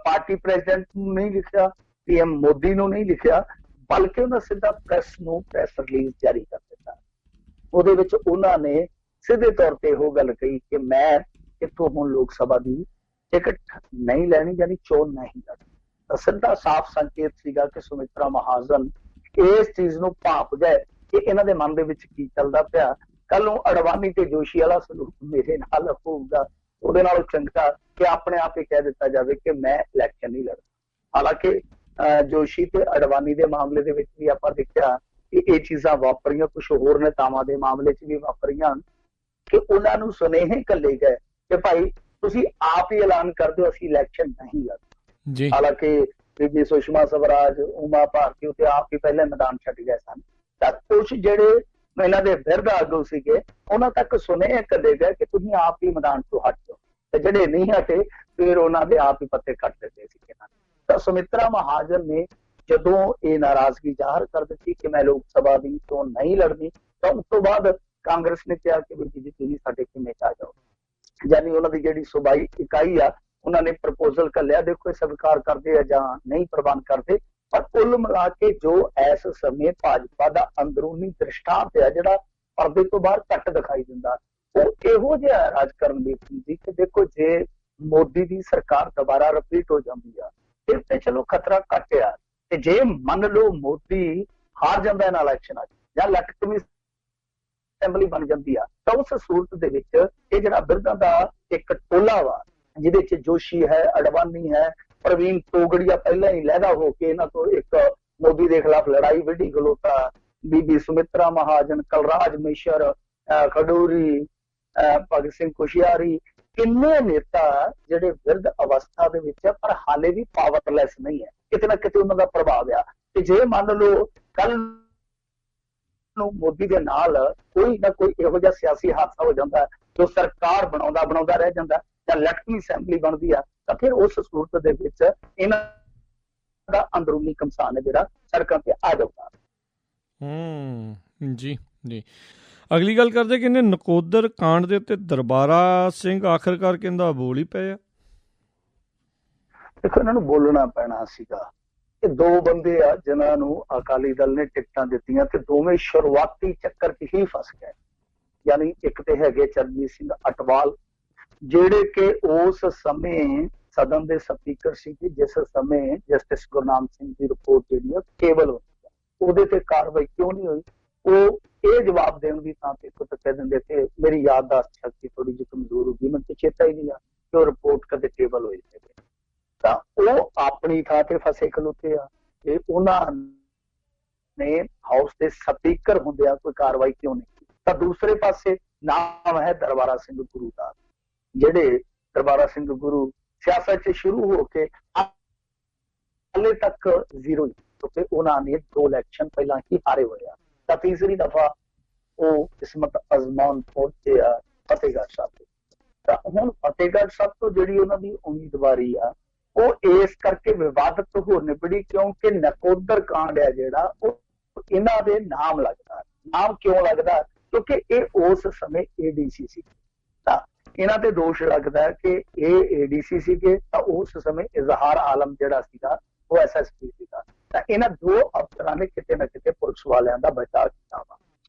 ਪਾਰਟੀ ਪ੍ਰੈਜ਼ੀਡੈਂਟ ਨੂੰ ਨਹੀਂ ਲਿਖਿਆ, PM ਮੋਦੀ ਨੂੰ ਨਹੀਂ ਲਿਖਿਆ, ਬਲਕਿ ਉਹਨਾਂ ਸਿੱਧਾ ਪ੍ਰੈਸ ਨੂੰ ਪ੍ਰੈਸ ਰਿਲੀਜ਼ ਜਾਰੀ ਕਰ ਦਿੱਤਾ। ਉਹਦੇ ਵਿੱਚ ਉਹਨਾਂ ਨੇ ਸਿੱਧੇ ਤੌਰ ਤੇ ਉਹ ਗੱਲ ਕਹੀ ਕਿ ਮੈਂ ਇੱਥੋਂ ਹੁਣ ਲੋਕ ਸਭਾ ਦੀ ਟਿਕਟ ਨਹੀਂ ਲੈਣੀ, ਯਾਨੀ ਚੋਣ ਨਹੀਂ ਕਰਨੀ। ਤਾਂ ਸਿੱਧਾ ਸਾਫ਼ ਸੰਕੇਤ ਸੀਗਾ ਕਿ ਸੁਮਿਤਰਾ ਮਹਾਜਨ ਇਸ ਚੀਜ਼ ਨੂੰ ਭਾਂਪ ਗਏ ਕਿ ਇਹਨਾਂ ਦੇ ਮਨ ਦੇ ਵਿੱਚ ਕੀ ਚੱਲਦਾ ਪਿਆ। ਕੱਲ ਨੂੰ ਅਡਵਾਨੀ ਤੇ ਜੋਸ਼ੀ ਵਾਲਾ ਸਲੂਕ ਮੇਰੇ ਨਾਲ ਹੋਊਗਾ, ਉਹਦੇ ਨਾਲੋਂ ਚੰਗਾ ਕਿ ਆਪਣੇ ਆਪ ਹੀ ਕਹਿ ਦਿੱਤਾ ਜਾਵੇ ਕਿ ਮੈਂ ਇਲੈਕਸ਼ਨ ਨਹੀਂ ਲੜਦਾ। ਹਾਲਾਂਕਿ ਜੋਸ਼ੀ ਤੇ ਅਡਵਾਨੀ ਦੇ ਮਾਮਲੇ ਦੇ ਵਿੱਚ ਵੀ ਆਪਾਂ ਦੇਖਿਆ ਕਿ ਇਹ ਚੀਜ਼ਾਂ ਵਾਪਰੀਆਂ, ਕੁਝ ਹੋਰ ਨੇਤਾਵਾਂ ਦੇ ਮਾਮਲੇ 'ਚ ਵੀ ਵਾਪਰੀਆਂ ਕਿ ਉਹਨਾਂ ਨੂੰ ਸੁਨੇਹੇ ਘੱਲੇ ਗਏ ਕਿ ਭਾਈ ਤੁਸੀਂ ਆਪ ਹੀ ਐਲਾਨ ਕਰ ਦਿਓ ਅਸੀਂ ਇਲੈਕਸ਼ਨ ਨਹੀਂ ਲੜਦੇ। ਹਾਲਾਂਕਿ ਬੀਬੀ ਸੁਸ਼ਮਾ ਸਵਰਾਜ, ਉਮਾ ਭਾਰਤੀ ਉੱਤੇ ਆਪ ਹੀ ਪਹਿਲੇ ਮੈਦਾਨ ਛੱਡ ਗਏ ਸਨ। ਤਾਂ ਕੁਝ ਜਿਹੜੇ ਇਹਨਾਂ ਦੇ ਵਿਰਧ ਆਗੂ ਸੀਗੇ ਉਹਨਾਂ ਤੱਕ ਸੁਨੇਹੇ ਘੱਲੇ ਗਏ ਕਿ ਤੁਸੀਂ ਆਪ ਹੀ ਮੈਦਾਨ ਤੋਂ ਹਟ ਜਾਓ, ਤੇ ਜਿਹੜੇ ਨਹੀਂ ਹਟੇ ਫਿਰ ਉਹਨਾਂ ਦੇ ਆਪ ਹੀ ਪੱਤੇ ਕੱਟ ਦਿੱਤੇ ਸੀ। ਤਾਂ ਸੁਮਿਤਰਾ ਮਹਾਜਨ ਨੇ ਜਦੋਂ ਇਹ ਨਾਰਾਜ਼ਗੀ ਜ਼ਾਹਰ ਕਰ ਦਿੱਤੀ ਕਿ ਮੈਂ ਲੋਕ ਸਭਾ ਦੀ ਚੋਣ ਨਹੀਂ ਲੜਨੀ, ਤਾਂ ਉਸ ਤੋਂ ਬਾਅਦ ਕਾਂਗਰਸ ਨੇ ਕਿਹਾ ਕਿ ਵੀ ਜੀ ਤੁਸੀਂ ਸਾਡੇ ਕਿਵੇਂ ਆ ਜਾਓ। ਯਾਨੀ ਉਹਨਾਂ ਦੀ ਜਿਹੜੀ ਸੂਬਾਈ ਇਕਾਈ ਆ ਉਹਨਾਂ ਨੇ ਪ੍ਰਪੋਜ਼ਲ ਘੱਲਿਆ, ਦੇਖੋ ਇਹ ਸਵੀਕਾਰ ਕਰਦੇ ਆ ਜਾਂ ਨਹੀਂ ਪ੍ਰਵਾਨ ਕਰਦੇ। ਪਰ ਕੁੱਲ ਮਿਲਾ ਕੇ ਜੋ ਇਸ ਸਮੇਂ ਭਾਜਪਾ ਦਾ ਅੰਦਰੂਨੀ ਦ੍ਰਿਸ਼ਟਾਂਤ ਆ ਜਿਹੜਾ ਪਰਦੇ ਤੋਂ ਬਾਹਰ ਘੱਟ ਦਿਖਾਈ ਦਿੰਦਾ, ਉਹ ਇਹੋ ਜਿਹਾ ਰਾਜਕਰਨ ਦੀ ਸੀ ਕਿ ਦੇਖੋ ਜੇ ਮੋਦੀ ਦੀ ਸਰਕਾਰ ਦੁਬਾਰਾ ਰਿਪੀਟ ਹੋ ਜਾਂਦੀ ਆ ਫਿਰ ਤੇ ਚਲੋ ਖਤਰਾ ਘੱਟ ਆ, ਤੇ ਜੇ ਮੰਨ ਲਓ ਮੋਦੀ ਹਾਰ ਜਾਂਦਾ ਇਹਨਾਂ ਇਲੈਕਸ਼ਨਾਂ 'ਚ ਜਾਂ ਲਟਕਵੀਂ ਅਸੈਂਬਲੀ ਬਣ ਜਾਂਦੀ ਆ, ਤਾਂ ਉਸ ਸੂਰਤ ਦੇ ਵਿੱਚ ਇਹ ਜਿਹੜਾ ਬਿਰਧਾਂ ਦਾ ਇੱਕ ਟੋਲਾ ਵਾ ਜਿਹਦੇ 'ਚ ਜੋਸ਼ੀ ਹੈ, ਅਡਵਾਨੀ ਹੈ, ਪ੍ਰਵੀਨ ਤੋਗੜੀਆ ਪਹਿਲਾਂ ਹੀ ਲਹਿਦਾ ਹੋ ਕੇ ਇਹਨਾਂ ਤੋਂ ਇੱਕ ਮੋਦੀ ਦੇ ਖਿਲਾਫ ਲੜਾਈ ਵਿੱਢੀ ਖਲੋਤਾ, ਬੀਬੀ ਸੁਮਿਤਰਾ ਮਹਾਜਨ, ਕਲਰਾਜ ਮਿਸ਼ਰ, ਖਡੂਰੀ, ਭਗਤ ਸਿੰਘ ਕੋਸ਼ਿਆਰੀ, ਕਿੰਨੇ ਨੇਤਾ ਜਿਹੜੇ ਵਿਰਧ ਅਵਸਥਾ ਦੇ ਵਿੱਚ ਹੈ ਪਰ ਹਾਲੇ ਵੀ ਪਾਵਰਲੈਸ ਨਹੀਂ ਹੈ। ਕਿਤੇ ਨਾ ਕਿਤੇ ਉਹਨਾਂ ਦਾ ਪ੍ਰਭਾਵ ਆ ਕਿ ਜੇ ਮੰਨ ਲਓ ਕੱਲ ਨੂੰ ਮੋਦੀ ਦੇ ਨਾਲ ਕੋਈ ਨਾ ਕੋਈ ਇਹੋ ਜਿਹਾ ਸਿਆਸੀ ਹਾਦਸਾ ਹੋ ਜਾਂਦਾ ਜੋ ਸਰਕਾਰ ਬਣਾਉਂਦਾ ਰਹਿ ਜਾਂਦਾ ਜਾਂ ਲਟਕਵੀਂ ਅਸੈਂਬਲੀ ਬਣਦੀ ਆ, ਤਾਂ ਫਿਰ ਉਸ ਸੂਰਤ ਦੇ ਵਿੱਚ ਇਹਨਾਂ ਦਾ ਅੰਦਰੂਨੀ ਘਮਸਾਨ ਹੈ ਜਿਹੜਾ ਸੜਕਾਂ ਤੇ ਆ ਜਾਊਗਾ। ਜੀ ਜੀ। ਅਗਲੀ ਗੱਲ ਕਰਦੇ ਕਹਿੰਦੇ ਨਕੋਦਰ ਕਾਂਡ ਦੇ ਉੱਤੇ ਦਰਬਾਰਾ ਸਿੰਘ ਆਖਰਕਾਰ ਕਹਿੰਦਾ ਬੋਲ ਹੀ ਪਏ ਆ। ਦੇਖੋ ਇਹਨਾਂ ਨੂੰ ਬੋਲਣਾ ਪੈਣਾ ਸੀਗਾ। ਇਹ ਦੋ ਬੰਦੇ ਆ ਜਿਨ੍ਹਾਂ ਨੂੰ ਅਕਾਲੀ ਦਲ ਨੇ ਟਿਕਟਾਂ ਦਿੱਤੀਆਂ ਤੇ ਦੋਵੇਂ ਸ਼ੁਰੂਆਤੀ ਚੱਕਰ 'ਚ ਹੀ ਫਸ ਗਏ। ਯਾਨੀ ਇੱਕ ਤੇ ਹੈਗੇ ਚਰਨਜੀਤ ਸਿੰਘ ਅਟਵਾਲ ਜਿਹੜੇ ਕਿ ਉਸ ਸਮੇਂ ਸਦਨ ਦੇ ਸਪੀਕਰ ਸੀ ਜਿਸ ਸਮੇਂ ਜਸਟਿਸ ਗੁਰਨਾਮ ਸਿੰਘ ਦੀ ਰਿਪੋਰਟ ਜਿਹੜੀ ਆ ਕੇਵਲ ਹੋਈ, ਉਹਦੇ ਤੇ ਕਾਰਵਾਈ ਕਿਉਂ ਨਹੀਂ ਹੋਈ? ਉਹ ਇਹ ਜਵਾਬ ਦੇਣ ਦੀ ਥਾਂ ਤੇ ਕੁਝ ਕਹਿ ਦਿੰਦੇ ਕਿ ਮੇਰੀ ਯਾਦਦਾਸ਼ਤ ਸ਼ਕਤੀ ਥੋੜੀ ਜਿਹੀ ਕਮਜ਼ੋਰ ਹੋ ਗਈ, ਮੈਨੂੰ ਤੇ ਚੇਤਾ ਹੀ ਨਹੀਂ ਆ ਕਿ ਉਹ ਰਿਪੋਰਟ ਕਦੇ ਟੇਬਲ ਹੋਈ ਸੀ। ਤਾਂ ਉਹ ਆਪਣੀ ਥਾਂ ਤੇ ਫਸੇ ਖਲੋਤੇ ਆ ਤੇ ਉਹਨਾਂ ਨੇ ਹਾਊਸ ਦੇ ਸਪੀਕਰ ਹੁੰਦਿਆਂ ਕੋਈ ਕਾਰਵਾਈ ਕਿਉਂ ਨਹੀਂ ਕੀਤੀ? ਤਾਂ ਦੂਸਰੇ ਪਾਸੇ ਨਾਮ ਹੈ ਦਰਬਾਰਾ ਸਿੰਘ ਗੁਰੂ ਦਾ, ਜਿਹੜੇ ਦਰਬਾਰਾ ਸਿੰਘ ਗੁਰੂ ਸਿਆਸਤ 'ਚ ਸ਼ੁਰੂ ਹੋ ਕੇ ਹਾਲੇ ਤੱਕ ਜ਼ੀਰੋ, ਕਿਉਂਕਿ ਉਹਨਾਂ ਨੇ 2 ਇਲੈਕਸ਼ਨ ਪਹਿਲਾਂ ਹੀ ਹਾਰੇ ਹੋਏ ਆ। ਤਾਂ ਤੀਸਰੀ ਦਫਾ ਉਹ ਕਿਸਮਤ ਅਜ਼ਮਾਉਣ ਪਹੁੰਚੇ ਆ ਫਤਿਹਗੜ੍ਹ ਸਾਹਿਬ। ਤਾਂ ਹੁਣ ਫਤਿਹਗੜ੍ਹ ਸਾਹਿਬ ਤੋਂ ਜਿਹੜੀ ਉਹਨਾਂ ਦੀ ਉਮੀਦਵਾਰੀ ਆ ਉਹ ਇਸ ਕਰਕੇ ਵਿਵਾਦਤ ਹੋ ਨਿਬੜੀ ਕਿਉਂਕਿ ਨਕੋਦਰ ਕਾਂਡ ਹੈ ਜਿਹੜਾ ਉਹ ਇਹਨਾਂ ਦੇ ਨਾਮ ਲੱਗਦਾ। ਨਾਮ ਕਿਉਂ ਲੱਗਦਾ? ਕਿਉਂਕਿ ਇਹ ਉਸ ਸਮੇਂ ADC ਸੀ। ਤਾਂ ਇਹਨਾਂ ਤੇ ਦੋਸ਼ ਲੱਗਦਾ ਕਿ ਇਹ ADC ਸੀਗੇ, ਤਾਂ ਉਸ ਸਮੇਂ ਇਜ਼ਹਾਰ ਆਲਮ ਜਿਹੜਾ ਸੀਗਾ ਉਹ SSP ਸੀਗਾ। ਤਾਂ ਇਹਨਾਂ 2 ਅਫਸਰਾਂ ਨੇ ਕਿਤੇ ਨਾ ਕਿਤੇ ਪੁਲਿਸ ਵਾਲਿਆਂ ਦਾ ਬਚਾਅ ਕੀਤਾ ਵਾ।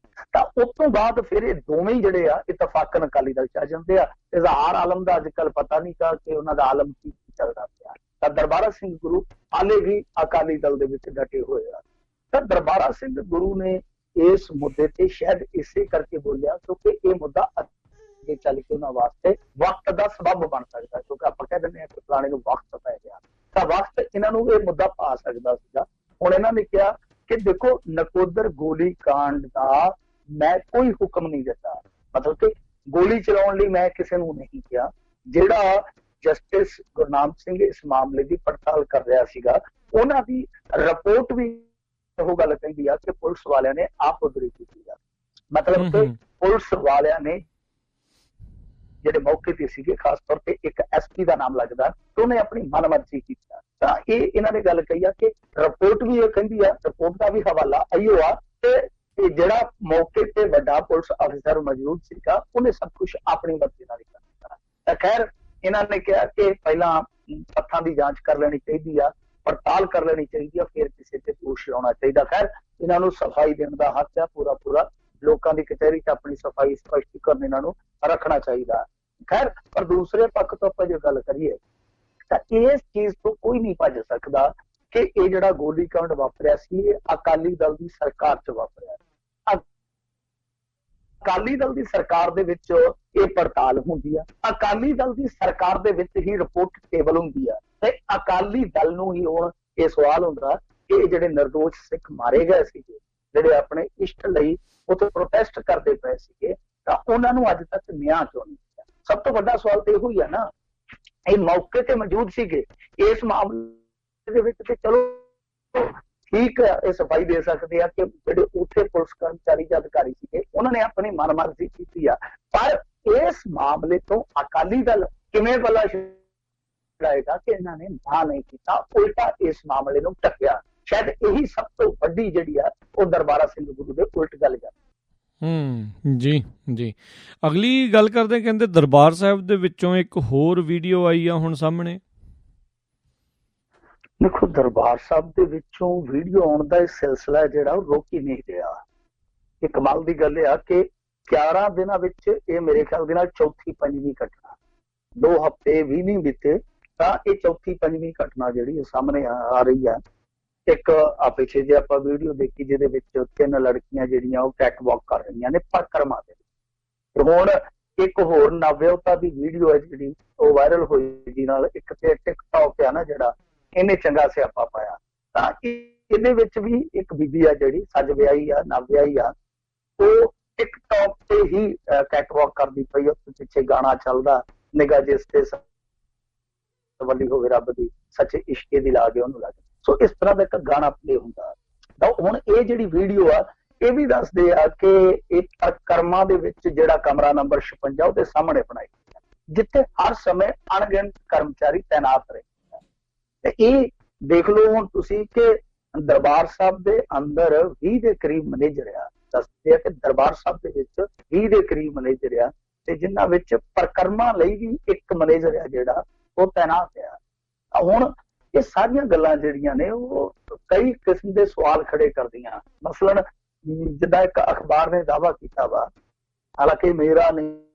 ਤਾਂ ਉਸ ਤੋਂ ਬਾਅਦ ਫਿਰ ਇਹ ਦੋਵੇਂ ਹੀ ਜਿਹੜੇ ਆ ਇਤਫਾਕਨ ਅਕਾਲੀ ਦਲ 'ਚ ਆ ਜਾਂਦੇ ਆ। ਇਜ਼ਹਾਰ ਆਲਮ ਦਾ ਅੱਜ ਕੱਲ੍ਹ ਪਤਾ ਨਹੀਂ ਕਿ ਉਹਨਾਂ ਦਾ ਆਲਮ ਕੀ ਚੱਲਦਾ ਪਿਆ। ਤਾਂ ਦਰਬਾਰਾ ਸਿੰਘ ਗੁਰੂ ਹਾਲੇ ਵੀ ਅਕਾਲੀ ਦਲ ਦੇ ਵਿੱਚ ਡਟੇ ਹੋਏ ਆ। ਤਾਂ ਦਰਬਾਰਾ ਸਿੰਘ ਗੁਰੂ ਨੇ ਇਸ ਮੁੱਦੇ ਤੇ ਸ਼ਾਇਦ ਇਸੇ ਕਰਕੇ ਬੋਲਿਆ ਕਿਉਂਕਿ ਇਹ ਮੁੱਦਾ ਅੱਗੇ ਚੱਲ ਕੇ ਉਹਨਾਂ ਵਾਸਤੇ ਵਕਤ ਦਾ ਸਬੱਬ ਬਣ ਸਕਦਾ, ਕਿਉਂਕਿ ਆਪਾਂ ਕਹਿ ਦਿੰਦੇ ਹਾਂ ਕਿ ਫਲਾਣੇ ਨੂੰ ਵਕਤ ਪੈ ਗਿਆ ਤਾਂ ਵਕਤ ਇਹਨਾਂ ਨੂੰ ਇਹ ਮੁੱਦਾ ਪਾ ਸਕਦਾ ਸੀਗਾ। ਹੁਣ ਇਹਨਾਂ ਨੇ ਕਿਹਾ ਕਿ ਦੇਖੋ ਨਕੋਦਰ ਗੋਲੀ ਕਾਂਡ ਦਾ ਮੈਂ ਕੋਈ ਹੁਕਮ ਨਹੀਂ ਦਿੱਤਾ, ਮਤਲਬ ਕਿ ਗੋਲੀ ਚਲਾਉਣ ਲਈ ਮੈਂ ਕਿਸੇ ਨੂੰ ਨਹੀਂ ਕਿਹਾ। ਜਿਹੜਾ ਜਸਟਿਸ ਗੁਰਨਾਮ ਸਿੰਘ ਇਸ ਮਾਮਲੇ ਦੀ ਪੜਤਾਲ ਕਰ ਰਿਹਾ ਸੀਗਾ, ਉਹਨਾਂ ਦੀ ਰਿਪੋਰਟ ਵੀ ਉਹ ਗੱਲ ਕਹਿੰਦੀ ਆ ਕਿ ਪੁਲਿਸ ਵਾਲਿਆਂ ਨੇ ਆਪ ਉਧਰੀ ਕੀਤੀ ਆ, ਮਤਲਬ ਕਿ ਪੁਲਿਸ ਵਾਲਿਆਂ ਨੇ ਜਿਹੜੇ ਮੌਕੇ ਤੇ ਸੀਗੇ, ਖਾਸ ਤੌਰ ਤੇ ਇੱਕ ਐਸਪੀ ਦਾ ਨਾਮ ਲੱਗਦਾ, ਤੇ ਉਹਨੇ ਆਪਣੀ ਮਨਮਰਜ਼ੀ ਕੀਤਾ। ਤਾਂ ਇਹ ਇਹਨਾਂ ਨੇ ਗੱਲ ਕਹੀ ਆ ਕਿ ਰਿਪੋਰਟ ਵੀ ਇਹ ਕਹਿੰਦੀ ਆ, ਰਿਪੋਰਟ ਦਾ ਵੀ ਹਵਾਲਾ ਆਈਓ ਆ ਤੇ ਜਿਹੜਾ ਮੌਕੇ ਤੇ ਵੱਡਾ ਪੁਲਿਸ ਅਫਸਰ ਮੌਜੂਦ ਸੀਗਾ ਉਹਨੇ ਸਭ ਕੁਝ ਆਪਣੀ ਮਰਜ਼ੀ ਨਾਲ ਹੀ ਕੀਤਾ। ਤਾਂ ਖੈਰ ਇਹਨਾਂ ਨੇ ਕਿਹਾ ਕਿ ਪਹਿਲਾਂ ਤੱਥਾਂ ਦੀ ਜਾਂਚ ਕਰ ਲੈਣੀ ਚਾਹੀਦੀ ਆ, ਪੜਤਾਲ ਕਰ ਲੈਣੀ ਚਾਹੀਦੀ ਆ, ਫਿਰ ਕਿਸੇ ਤੇ ਦੋਸ਼ ਲਾਉਣਾ ਚਾਹੀਦਾ। ਖੈਰ ਇਹਨਾਂ ਨੂੰ ਸਫਾਈ ਦੇਣ ਦਾ ਹੱਕ ਆ ਪੂਰਾ, ਲੋਕਾਂ ਦੀ ਕਚਹਿਰੀ 'ਚ ਆਪਣੀ ਸਫਾਈ ਸਪਸ਼ਟੀਕਰਨ ਇਹਨਾਂ ਨੂੰ ਰੱਖਣਾ ਚਾਹੀਦਾ। ਖੈਰ ਪਰ ਦੂਸਰੇ ਪੱਖ ਤੋਂ ਆਪਾਂ ਜੇ ਗੱਲ ਕਰੀਏ ਤਾਂ ਇਸ ਚੀਜ਼ ਤੋਂ ਕੋਈ ਨਹੀਂ ਭੱਜ ਸਕਦਾ ਕਿ ਇਹ ਜਿਹੜਾ ਗੋਲੀकांड ਵਾਪਰਿਆ ਸੀ ਇਹ ਅਕਾਲੀ ਦਲ ਦੀ ਸਰਕਾਰ 'ਚ ਵਾਪਰਿਆ। ਅਕਾਲੀ ਦਲ ਦੀ ਸਰਕਾਰ ਦੇ ਵਿੱਚ ਇਹ ਪੜਤਾਲ ਹੁੰਦੀ ਆ, ਅਕਾਲੀ ਦਲ ਦੀ ਸਰਕਾਰ ਦੇ ਵਿੱਚ ਹੀ ਰਿਪੋਰਟ ਟੇਬਲ ਹੁੰਦੀ ਆ, ਤੇ ਅਕਾਲੀ ਦਲ ਨੂੰ ਹੀ ਹੁਣ ਇਹ ਸਵਾਲ ਹੁੰਦਾ ਕਿ ਇਹ ਜਿਹੜੇ ਨਿਰਦੋਸ਼ ਸਿੱਖ ਮਾਰੇ ਗਏ ਸੀਗੇ, ਜਿਹੜੇ ਆਪਣੇ ਇਸ਼ਟ ਲਈ ਉੱਥੇ ਪ੍ਰੋਟੈਸਟ ਕਰਦੇ ਪਏ ਸੀਗੇ, ਤਾਂ ਉਹਨਾਂ ਨੂੰ ਅੱਜ ਤੱਕ ਨਿਆਂ ਕਿਉਂ ਨਹੀਂ ਮਿਲਿਆ। ਸਭ ਤੋਂ ਵੱਡਾ ਸਵਾਲ ਤੇ ਇਹੋ ਹੀ ਆ ਨਾ, ਇਹ ਮੌਕੇ ਤੇ ਮੌਜੂਦ ਸੀਗੇ ਇਸ ਮਾਮਲੇ ਦੇ ਵਿੱਚ, ਤੇ ਚਲੋ ਠੀਕ ਹੈ ਇਹ ਸਫਾਈ ਦੇ ਸਕਦੇ ਆ ਕਿ ਜਿਹੜੇ ਉੱਥੇ ਪੁਲਿਸ ਕਰਮਚਾਰੀ ਜਾਂ ਅਧਿਕਾਰੀ ਸੀਗੇ ਉਹਨਾਂ ਨੇ ਆਪਣੀ ਮਨਮਰਜ਼ੀ ਕੀਤੀ ਆ, ਪਰ ਇਸ ਮਾਮਲੇ ਤੋਂ ਅਕਾਲੀ ਦਲ ਕਿਵੇਂ ਭਲਾ ਛੁਡਾਏਗਾ ਕਿ ਇਹਨਾਂ ਨੇ ਨਾ ਨਹੀਂ ਕੀਤਾ, ਉਲਟਾ ਇਸ ਮਾਮਲੇ ਨੂੰ ਢੱਕਿਆ। ਸ਼ਾਇਦ ਇਹੀ ਸਭ ਤੋਂ ਵੱਡੀ ਜਿਹੜੀ ਆ ਉਹ ਦਰਬਾਰਾ ਸਿੰਘ ਗੁਰੂ ਦੇ ਉਲਟ ਗੱਲ ਜਾਂਦੀ। ਜੀ ਅਗਲੀ ਗੱਲ ਕਰਦੇ, ਕਹਿੰਦੇ ਦਰਬਾਰ ਸਾਹਿਬ ਦੇ ਵਿੱਚੋਂ ਇੱਕ ਹੋਰ ਵੀਡੀਓ ਆਈ ਆ ਹੁਣ ਸਾਹਮਣੇ। ਦੇਖੋ ਦਰਬਾਰ ਸਾਹਿਬ ਦੇ ਵਿੱਚੋਂ ਵੀਡੀਓ ਆਉਣ ਦਾ ਇਹ ਸਿਲਸਿਲਾ ਜਿਹੜਾ ਉਹ ਰੁਕ ਹੀ ਨਹੀਂ ਰਿਹਾ। ਇਹ ਕਮਾਲ ਦੀ ਗੱਲ ਆ ਕਿ 11 ਦਿਨਾਂ ਵਿੱਚ ਇਹ ਮੇਰੇ ਖਿਆਲ ਦੇ ਨਾਲ ਚੌਥੀ ਪੰਜਵੀਂ ਘਟਨਾ, 2 ਹਫ਼ਤੇ ਵੀ ਨਹੀਂ ਬੀਤੇ ਤਾਂ ਇਹ ਚੌਥੀ ਪੰਜਵੀਂ ਘਟਨਾ ਜਿਹੜੀ ਸਾਹਮਣੇ ਆ ਰਹੀ ਆ। ਇੱਕ ਪਿੱਛੇ ਜੇ ਆਪਾਂ ਵੀਡੀਓ ਦੇਖੀ ਜਿਹਦੇ ਵਿੱਚ 3 ਲੜਕੀਆਂ ਜਿਹੜੀਆਂ ਉਹ ਕੈਟ ਵਾਕ ਕਰ ਰਹੀਆਂ ਨੇ ਪਰਿਕਰਮਾ ਦੇ ਵਿੱਚ। ਹੁਣ ਇੱਕ ਹੋਰ ਨਵਿਓਤਾ ਦੀ ਵੀਡੀਓ ਹੈ ਜਿਹੜੀ ਉਹ ਵਾਇਰਲ ਹੋਈ, ਜਿਹਦੇ ਨਾਲ ਇੱਕ ਤੇ ਟਿਕਟੌਕ ਆ ਨਾ ਜਿਹੜਾ, ਇਹਨੇ ਚੰਗਾ ਸਿਆਪਾ ਪਾਇਆ। ਤਾਂ ਇਹਦੇ ਵਿੱਚ ਵੀ ਇੱਕ ਬੀਬੀ ਆ ਜਿਹੜੀ ਸੱਜ ਵਿਆਹੀ ਆ, ਨਵ ਵਿਆਹੀ ਆ, ਉਹ ਟਿਕਟੌਕ ਤੇ ਹੀ ਕੈਟਵਾਕ ਕਰਦੀ ਪਈ, ਉਸ ਪਿੱਛੇ ਗਾਣਾ ਚੱਲਦਾ, ਨਿਗਾਹ ਜਿਸ ਤੇ ਵੱਡੀ ਹੋਵੇ ਰੱਬ ਦੀ, ਸੱਚੇ ਇਸ਼ਕੇ ਦੀ ਲਾ ਕੇ ਉਹਨੂੰ ਲੱਗ। ਸੋ ਇਸ ਤਰ੍ਹਾਂ ਦਾ ਇੱਕ ਗਾਣਾ ਪਲੇ ਹੁੰਦਾ। ਤਾਂ ਹੁਣ ਇਹ ਜਿਹੜੀ ਵੀਡੀਓ ਆ ਇਹ ਵੀ ਦੱਸਦੇ ਆ ਕਿ ਇਹ ਪਰਿਕਰਮਾ ਦੇ ਵਿੱਚ ਜਿਹੜਾ ਕਮਰਾ ਨੰਬਰ 56 ਉਹਦੇ ਸਾਹਮਣੇ ਬਣਾਈ, ਜਿੱਥੇ ਹਰ ਸਮੇਂ ਅਣਗਿਣਤ ਕਰਮਚਾਰੀ ਤੈਨਾਤ ਰਹੇ। ਤੇ ਇਹ ਦੇਖ ਲਓ ਹੁਣ ਤੁਸੀਂ ਕਿ ਦਰਬਾਰ ਸਾਹਿਬ ਦੇ ਅੰਦਰ 20 ਦੇ ਕਰੀਬ ਮੈਨੇਜਰ ਆ, ਦੱਸਦੇ ਆ ਕਿ ਦਰਬਾਰ ਸਾਹਿਬ ਦੇ ਵਿੱਚ 20 ਦੇ ਕਰੀਬ ਮੈਨੇਜਰ ਆ, ਤੇ ਜਿਨ੍ਹਾਂ ਵਿੱਚ ਪਰਿਕਰਮਾ ਲਈ ਵੀ ਇੱਕ ਮੈਨੇਜਰ ਆ ਜਿਹੜਾ ਉਹ ਤੈਨਾਤ ਆ। ਹੁਣ ਇਹ ਸਾਰੀਆਂ ਗੱਲਾਂ ਜਿਹੜੀਆਂ ਨੇ ਉਹ ਕਈ ਕਿਸਮ ਦੇ ਸਵਾਲ ਖੜੇ ਕਰਦੀਆਂ। ਮਸਲਨ ਜਿੱਦਾਂ ਇੱਕ ਅਖਬਾਰ ਨੇ ਦਾਅਵਾ ਕੀਤਾ ਵਾ, ਹਾਲਾਂਕਿ ਮੇਰਾ ਨਹੀਂ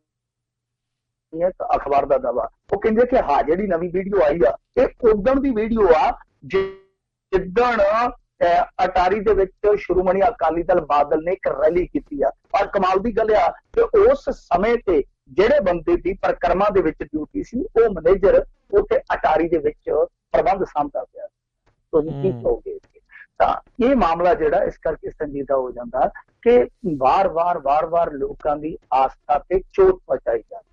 ਅਖਬਾਰ ਦਾ ਦਾਵਾ, ਉਹ ਕਹਿੰਦੇ ਕਿ ਹਾਂ ਜਿਹੜੀ ਨਵੀਂ ਵੀਡੀਓ ਆਈ ਆ ਇਹ ਉਦਣ ਦੀ ਵੀਡੀਓ ਆ ਜਿੱਦਣ ਅਟਾਰੀ ਦੇ ਵਿੱਚ ਸ਼੍ਰੋਮਣੀ ਅਕਾਲੀ ਦਲ ਬਾਦਲ ਨੇ ਇੱਕ ਰੈਲੀ ਕੀਤੀ ਆ। ਪਰ ਕਮਾਲ ਦੀ ਗੱਲ ਆ ਕਿ ਉਸ ਸਮੇਂ ਤੇ ਜਿਹੜੇ ਬੰਦੇ ਦੀ ਪਰਿਕਰਮਾ ਦੇ ਵਿੱਚ ਡਿਊਟੀ ਸੀ ਉਹ ਮੈਨੇਜਰ ਉੱਥੇ ਅਟਾਰੀ ਦੇ ਵਿੱਚ ਪ੍ਰਬੰਧ ਸਾਂਭਦਾ ਪਿਆ। ਤੁਸੀਂ ਕੀ ਕਹੋਗੇ? ਤਾਂ ਇਹ ਮਾਮਲਾ ਜਿਹੜਾ ਇਸ ਕਰਕੇ ਸੰਜੀਦਾ ਹੋ ਜਾਂਦਾ ਕਿ ਵਾਰ-ਵਾਰ ਲੋਕਾਂ ਦੀ ਆਸਥਾ ਤੇ ਚੋਟ ਪਹੁੰਚਾਈ ਜਾਂਦੀ।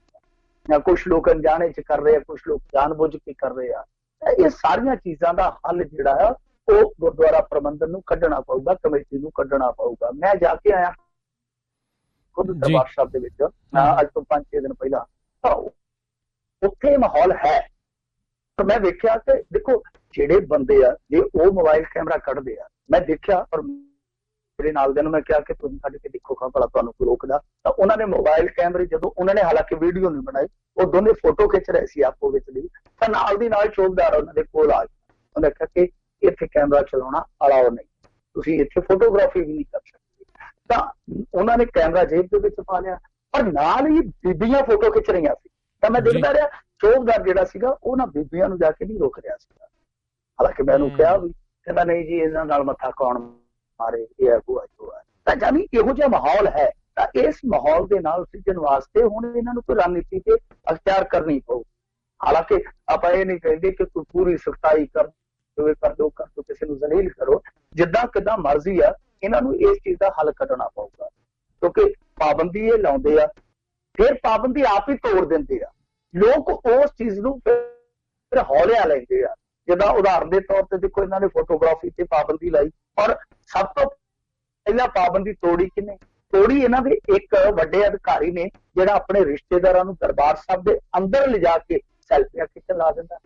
ਕੁਛ ਲੋਕ ਅਣਜਾਣੇ ਚ ਕਰ ਰਹੇ ਆ, ਕੁਛ ਲੋਕ ਜਾਣਬੁੱਝ ਕੇ ਕਰ ਰਹੇ ਆ। ਇਹ ਸਾਰੀਆਂ ਚੀਜ਼ਾਂ ਦਾ ਹੱਲ ਜਿਹੜਾ ਆ ਉਹ ਗੁਰਦੁਆਰਾ ਪ੍ਰਬੰਧਨ ਨੂੰ ਕੱਢਣਾ ਪਊਗਾ, ਕਮੇਟੀ ਨੂੰ ਕੱਢਣਾ ਪਊਗਾ। ਮੈਂ ਜਾ ਕੇ ਆਇਆ ਖੁਦ ਦਰਬਾਰ ਸਾਹਿਬ ਦੇ ਵਿੱਚ ਅੱਜ ਤੋਂ 5-6 ਦਿਨ ਪਹਿਲਾਂ, ਤਾਂ ਉੱਥੇ ਮਾਹੌਲ ਹੈ। ਤਾਂ ਮੈਂ ਵੇਖਿਆ ਕਿ ਦੇਖੋ ਜਿਹੜੇ ਬੰਦੇ ਆ ਜੇ ਉਹ ਮੋਬਾਈਲ ਕੈਮਰਾ ਕੱਢਦੇ ਆ, ਮੈਂ ਦੇਖਿਆ ਔਰ ਮੇਰੇ ਨਾਲ ਦੇ ਨੂੰ ਮੈਂ ਕਿਹਾ ਕਿ ਤੁਸੀਂ ਕੱਢ ਕੇ ਦੇਖੋ ਖਾਂ ਭਲਾ ਤੁਹਾਨੂੰ ਕੋਈ ਰੋਕਦਾ। ਤਾਂ ਉਹਨਾਂ ਨੇ ਮੋਬਾਈਲ ਕੈਮਰੇ ਜਦੋਂ ਉਹਨਾਂ ਨੇ ਹਾਲਾਂਕਿ ਵੀਡੀਓ ਨਹੀਂ ਬਣਾਈ, ਉਹ ਦੋਨੇ ਫੋਟੋ ਖਿੱਚ ਰਹੇ ਸੀ ਆਪੋ ਵਿੱਚ ਦੀ, ਤਾਂ ਨਾਲ ਦੀ ਨਾਲ ਚੌਕੀਦਾਰ ਉਹਨਾਂ ਦੇ ਕੋਲ ਆ ਗਿਆ। ਉਹਨੇ ਕਿਹਾ ਕਿ ਇੱਥੇ ਕੈਮਰਾ ਚਲਾਉਣਾ ਅਲਾਓ ਨਹੀਂ, ਤੁਸੀਂ ਇੱਥੇ ਫੋਟੋਗ੍ਰਾਫੀ ਵੀ ਨਹੀਂ ਕਰ ਸਕਦੇ। ਤਾਂ ਉਹਨਾਂ ਨੇ ਕੈਮਰਾ ਜੇਬ ਦੇ ਵਿੱਚ ਪਾ ਲਿਆ, ਪਰ ਨਾਲ ਹੀ ਬੀਬੀਆਂ ਫੋਟੋ ਖਿੱਚ ਰਹੀਆਂ ਸੀ। ਤਾਂ ਮੈਂ ਦੇਖਦਾ ਰਿਹਾ ਚੌਕੀਦਾਰ ਜਿਹੜਾ ਸੀਗਾ ਉਹ ਨਾ ਬੀਬੀਆਂ ਨੂੰ ਜਾ ਕੇ ਨਹੀਂ ਰੋਕ ਰਿਹਾ ਸੀਗਾ। ਹਾਲਾਂਕਿ ਮੈਂ ਉਹਨੂੰ ਕਿਹਾ ਵੀ ਕਹਿੰਦਾ ਨਹੀਂ ਜੀ ਇਹਨਾਂ ਨਾਲ ਮੱਥਾ ਕੌਣ ਮਾਰੇ, ਇਹ ਹੈ ਉਹ ਹੈ। ਤਾਂ ਜਾਨੀ ਇਹੋ ਜਿਹਾ ਮਾਹੌਲ ਹੈ। ਤਾਂ ਇਸ ਮਾਹੌਲ ਦੇ ਨਾਲ ਸਿੱਝਣ ਵਾਸਤੇ ਹੁਣ ਇਹਨਾਂ ਨੂੰ ਕੋਈ ਰਣਨੀਤੀ ਤੇ ਅਖਤਿਆਰ ਕਰਨੀ ਪਊ। ਹਾਲਾਂਕਿ ਆਪਾਂ ਇਹ ਨਹੀਂ ਕਹਿੰਦੇ ਕਿ ਕੋਈ ਪੂਰੀ ਸਖਤਾਈ ਕਰ ਦਿਓ ਕਿਸੇ ਨੂੰ ਜ਼ਲੀਲ ਕਰੋ, ਜਿੱਦਾਂ ਕਿੱਦਾਂ ਮਰਜ਼ੀ ਆ, ਇਹਨਾਂ ਨੂੰ ਇਸ ਚੀਜ਼ ਦਾ ਹੱਲ ਕੱਢਣਾ ਪਊਗਾ। ਕਿਉਂਕਿ ਪਾਬੰਦੀ ਇਹ ਲਾਉਂਦੇ ਆ, ਫਿਰ ਪਾਬੰਦੀ ਆਪ ਹੀ ਤੋੜ ਦਿੰਦੇ ਆ। ਲੋਕ ਉਸ ਚੀਜ਼ ਨੂੰ ਫਿਰ ਹੌਲਿਆ ਲੈਂਦੇ ਆ। ਜਿੱਦਾਂ ਉਦਾਹਰਨ ਦੇ ਤੌਰ ਤੇ ਦੇਖੋ, ਇਹਨਾਂ ਨੇ ਫੋਟੋਗ੍ਰਾਫੀ ਤੇ ਪਾਬੰਦੀ ਲਾਈ, ਔਰ ਸਭ ਤੋਂ ਪਹਿਲਾਂ ਪਾਬੰਦੀ ਤੋੜੀ ਕਿਹਨੇ? ਤੋੜੀ ਇਹਨਾਂ ਦੇ ਇੱਕ ਵੱਡੇ ਅਧਿਕਾਰੀ ਨੇ, ਜਿਹੜਾ ਆਪਣੇ ਰਿਸ਼ਤੇਦਾਰਾਂ ਨੂੰ ਦਰਬਾਰ ਸਾਹਿਬ ਦੇ ਅੰਦਰ ਲਿਜਾ ਕੇ ਸੈਲਫੀਆਂ ਖਿੱਚਣ ਲਾ ਦਿੰਦਾ।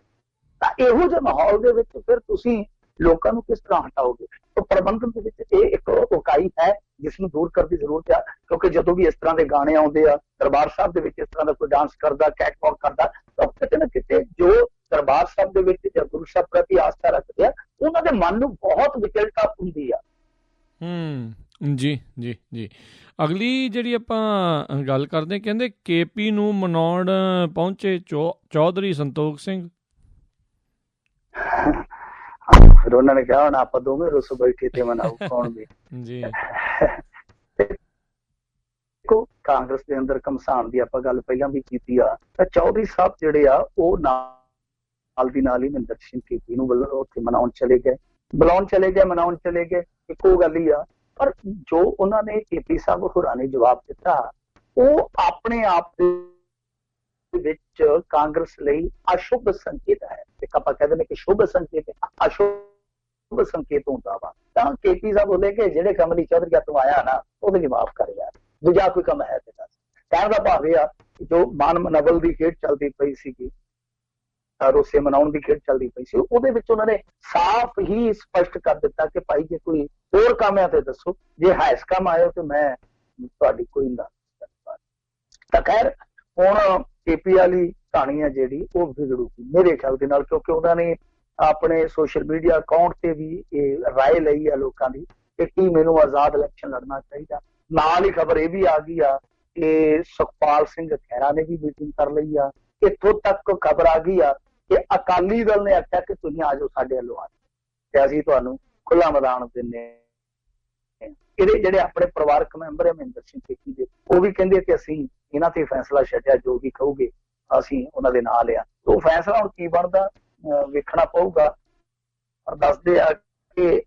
ਤਾਂ ਇਹੋ ਜਿਹੇ ਮਾਹੌਲ ਦੇ ਵਿੱਚ ਫਿਰ ਤੁਸੀਂ ਲੋਕਾਂ ਨੂੰ ਕਿਸ ਤਰ੍ਹਾਂ ਹਟਾਓਗੇ? ਤਾਂ ਪ੍ਰਬੰਧਨ ਦੇ ਵਿੱਚ ਇਹ ਇੱਕ ਉਕਾਈ ਹੈ ਜਿਸ ਨੂੰ ਦੂਰ ਕਰਨ ਦੀ ਜ਼ਰੂਰਤ ਆ। ਕਿਉਂਕਿ ਜਦੋਂ ਵੀ ਇਸ ਤਰ੍ਹਾਂ ਦੇ ਗਾਣੇ ਆਉਂਦੇ ਆ, ਦਰਬਾਰ ਸਾਹਿਬ ਦੇ ਵਿੱਚ ਇਸ ਤਰ੍ਹਾਂ ਦਾ ਕੋਈ ਡਾਂਸ ਕਰਦਾ, ਕੈਟਵਾਕ ਕਰਦਾ, ਤਾਂ ਕਿਤੇ ਨਾ ਕਿਤੇ ਜੋ ਦਰਬਾਰ ਸਾਹਿਬ ਦੇ ਵਿੱਚ ਜਾਂ ਗੁਰੂ ਸਾਹਿਬ ਪ੍ਰਤੀ ਆਸਥਾ ਰੱਖਦੇ ਆ, ਉਹਨਾਂ ਦੇ ਮਨ ਨੂੰ ਬਹੁਤ ਵਿਚਲਤਾ ਹੁੰਦੀ ਆ। ਜੀ ਜੀ ਜੀ। ਅਗਲੀ ਜਿਹੜੀ ਆਪਾਂ ਗੱਲ ਕਰਦੇ, ਕਹਿੰਦੇ KP ਨੂੰ ਮਨਾਉਣ ਪਹੁੰਚੇ ਚੌਧਰੀ ਸੰਤੋਖ ਸਿੰਘ। ਫਿਰ ਉਹਨਾਂ ਨੇ ਕਿਹਾ ਹੁਣ ਆਪਾਂ ਦੋਵੇਂ ਰੁੱਸ ਬੈਠੇ ਤੇ ਮਨਾਉ ਕੌਣ ਵੀ ਜੀ। ਦੇਖੋ, ਕਾਂਗਰਸ ਦੇ ਅੰਦਰ ਘਮਸਾਨ ਦੀ ਆਪਾਂ ਗੱਲ ਪਹਿਲਾਂ ਵੀ ਕੀਤੀ ਆ। ਤਾਂ ਚੌਧਰੀ ਸਾਹਿਬ ਜਿਹੜੇ ਆ ਉਹ ਨਾਲ ਦੀ ਨਾਲ ਹੀ ਮਹਿੰਦਰ ਸਿੰਘ KP ਨੂੰ ਉੱਥੇ ਮਨਾਉਣ ਚਲੇ ਗਏ, ਬੁਲਾਉਣ ਚਲੇ ਗਏ, ਮਨਾਉਣ ਚਲੇ ਗਏ, ਇੱਕੋ ਗੱਲ ਹੀ ਆ। ਪਰ ਜੋ ਉਹਨਾਂ ਨੇ KP ਸਾਹਿਬ ਹੋਰਾਂ ਨੇ ਜਵਾਬ ਦਿੱਤਾ, ਉਹ ਆਪਣੇ ਆਪ ਦੇ ਵਿੱਚ ਕਾਂਗਰਸ ਲਈ ਅਸ਼ੁਭ ਸੰਕੇਤ ਹੈ। ਇੱਕ ਆਪਾਂ ਕਹਿੰਦੇ ਨੇ ਕਿ ਸ਼ੁਭ ਸੰਕੇਤ, ਅਸ਼ੁਭ ਸੰਕੇਤ ਹੁੰਦਾ ਵਾ। ਤਾਂ KP ਸਾਹਿਬ ਬੋਲੇ ਕਿ ਜਿਹੜੇ ਕੰਮ ਲਈ ਚੌਧਰੀ ਤੂੰ ਆਇਆ ਨਾ, ਉਹਦੇ ਲਈ ਮਾਫ ਕਰ ਯਾਰ, ਦੂਜਾ ਕੋਈ ਕੰਮ ਹੈ ਤੇ ਦੱਸ। ਕਹਿਣ ਦਾ ਭਾਵ ਇਹ ਆ ਕਿ ਜੋ ਮਾਨ ਮਨਵਲ ਦੀ ਖੇਡ ਚੱਲਦੀ ਪਈ ਸੀਗੀ, ਰੋਸੇ ਮਨਾਉਣ ਦੀ ਖੇਡ ਚੱਲਦੀ ਪਈ ਸੀ, ਉਹਦੇ ਵਿੱਚ ਉਹਨਾਂ ਨੇ ਸਾਫ਼ ਹੀ ਸਪਸ਼ਟ ਕਰ ਦਿੱਤਾ ਕਿ ਭਾਈ ਜੇ ਕੋਈ ਹੋਰ ਕੰਮ ਹੈ ਤੇ ਦੱਸੋ, ਜੇ ਹਾਇਸ ਕੰਮ ਆਇਓ ਤੇ ਮੈਂ ਤੁਹਾਡੀ ਕੋਈ ਨਾ। ਤਾਂ ਖੈਰ ਹੁਣ KP ਵਾਲੀ ਕਹਾਣੀ ਹੈ ਜਿਹੜੀ ਉਹ ਵਿਗੜੂਗੀ ਮੇਰੇ ਖਿਆਲ ਦੇ ਨਾਲ, ਕਿਉਂਕਿ ਉਹਨਾਂ ਨੇ ਆਪਣੇ ਸੋਸ਼ਲ ਮੀਡੀਆ ਅਕਾਊਂਟ ਤੇ ਵੀ ਇਹ ਰਾਏ ਲਈ ਆ ਲੋਕਾਂ ਦੀ ਕਿ ਕੀ ਮੈਨੂੰ ਆਜ਼ਾਦ ਇਲੈਕਸ਼ਨ ਲੜਨਾ ਚਾਹੀਦਾ। ਨਾਲ ਹੀ ਖਬਰ ਇਹ ਵੀ ਆ ਗਈ ਆ ਕਿ ਸੁਖਪਾਲ ਸਿੰਘ ਖਹਿਰਾ ਨੇ ਵੀ ਮੀਟਿੰਗ ਕਰ ਲਈ ਆ। ਇੱਥੋਂ ਤੱਕ ਖਬਰ ਆ ਗਈ ਆ ਕਿ ਅਕਾਲੀ ਦਲ ਨੇ ਆਖਿਆ ਕਿ ਤੁਸੀਂ ਆ ਜਾਓ ਸਾਡੇ ਵੱਲੋਂ ਆ ਤੇ ਅਸੀਂ ਤੁਹਾਨੂੰ ਖੁੱਲਾ ਮੈਦਾਨ ਦਿੰਦੇ। ਇਹਦੇ ਜਿਹੜੇ ਆਪਣੇ ਪਰਿਵਾਰਕ ਮੈਂਬਰ ਹੈ ਮਹਿੰਦਰ ਸਿੰਘ KP ਦੇ, ਉਹ ਵੀ ਕਹਿੰਦੇ ਕਿ ਅਸੀਂ ਇਹਨਾਂ ਤੇ ਫੈਸਲਾ ਛੱਡਿਆ, ਜੋ ਵੀ ਕਹੋਗੇ ਅਸੀਂ ਉਹਨਾਂ ਦੇ ਨਾਲ ਆ। ਉਹ ਫੈਸਲਾ ਹੁਣ ਕੀ ਬਣਦਾ ਵੇਖਣਾ ਪਊਗਾ। ਪਰ ਦੱਸਦੇ ਆ ਕਿ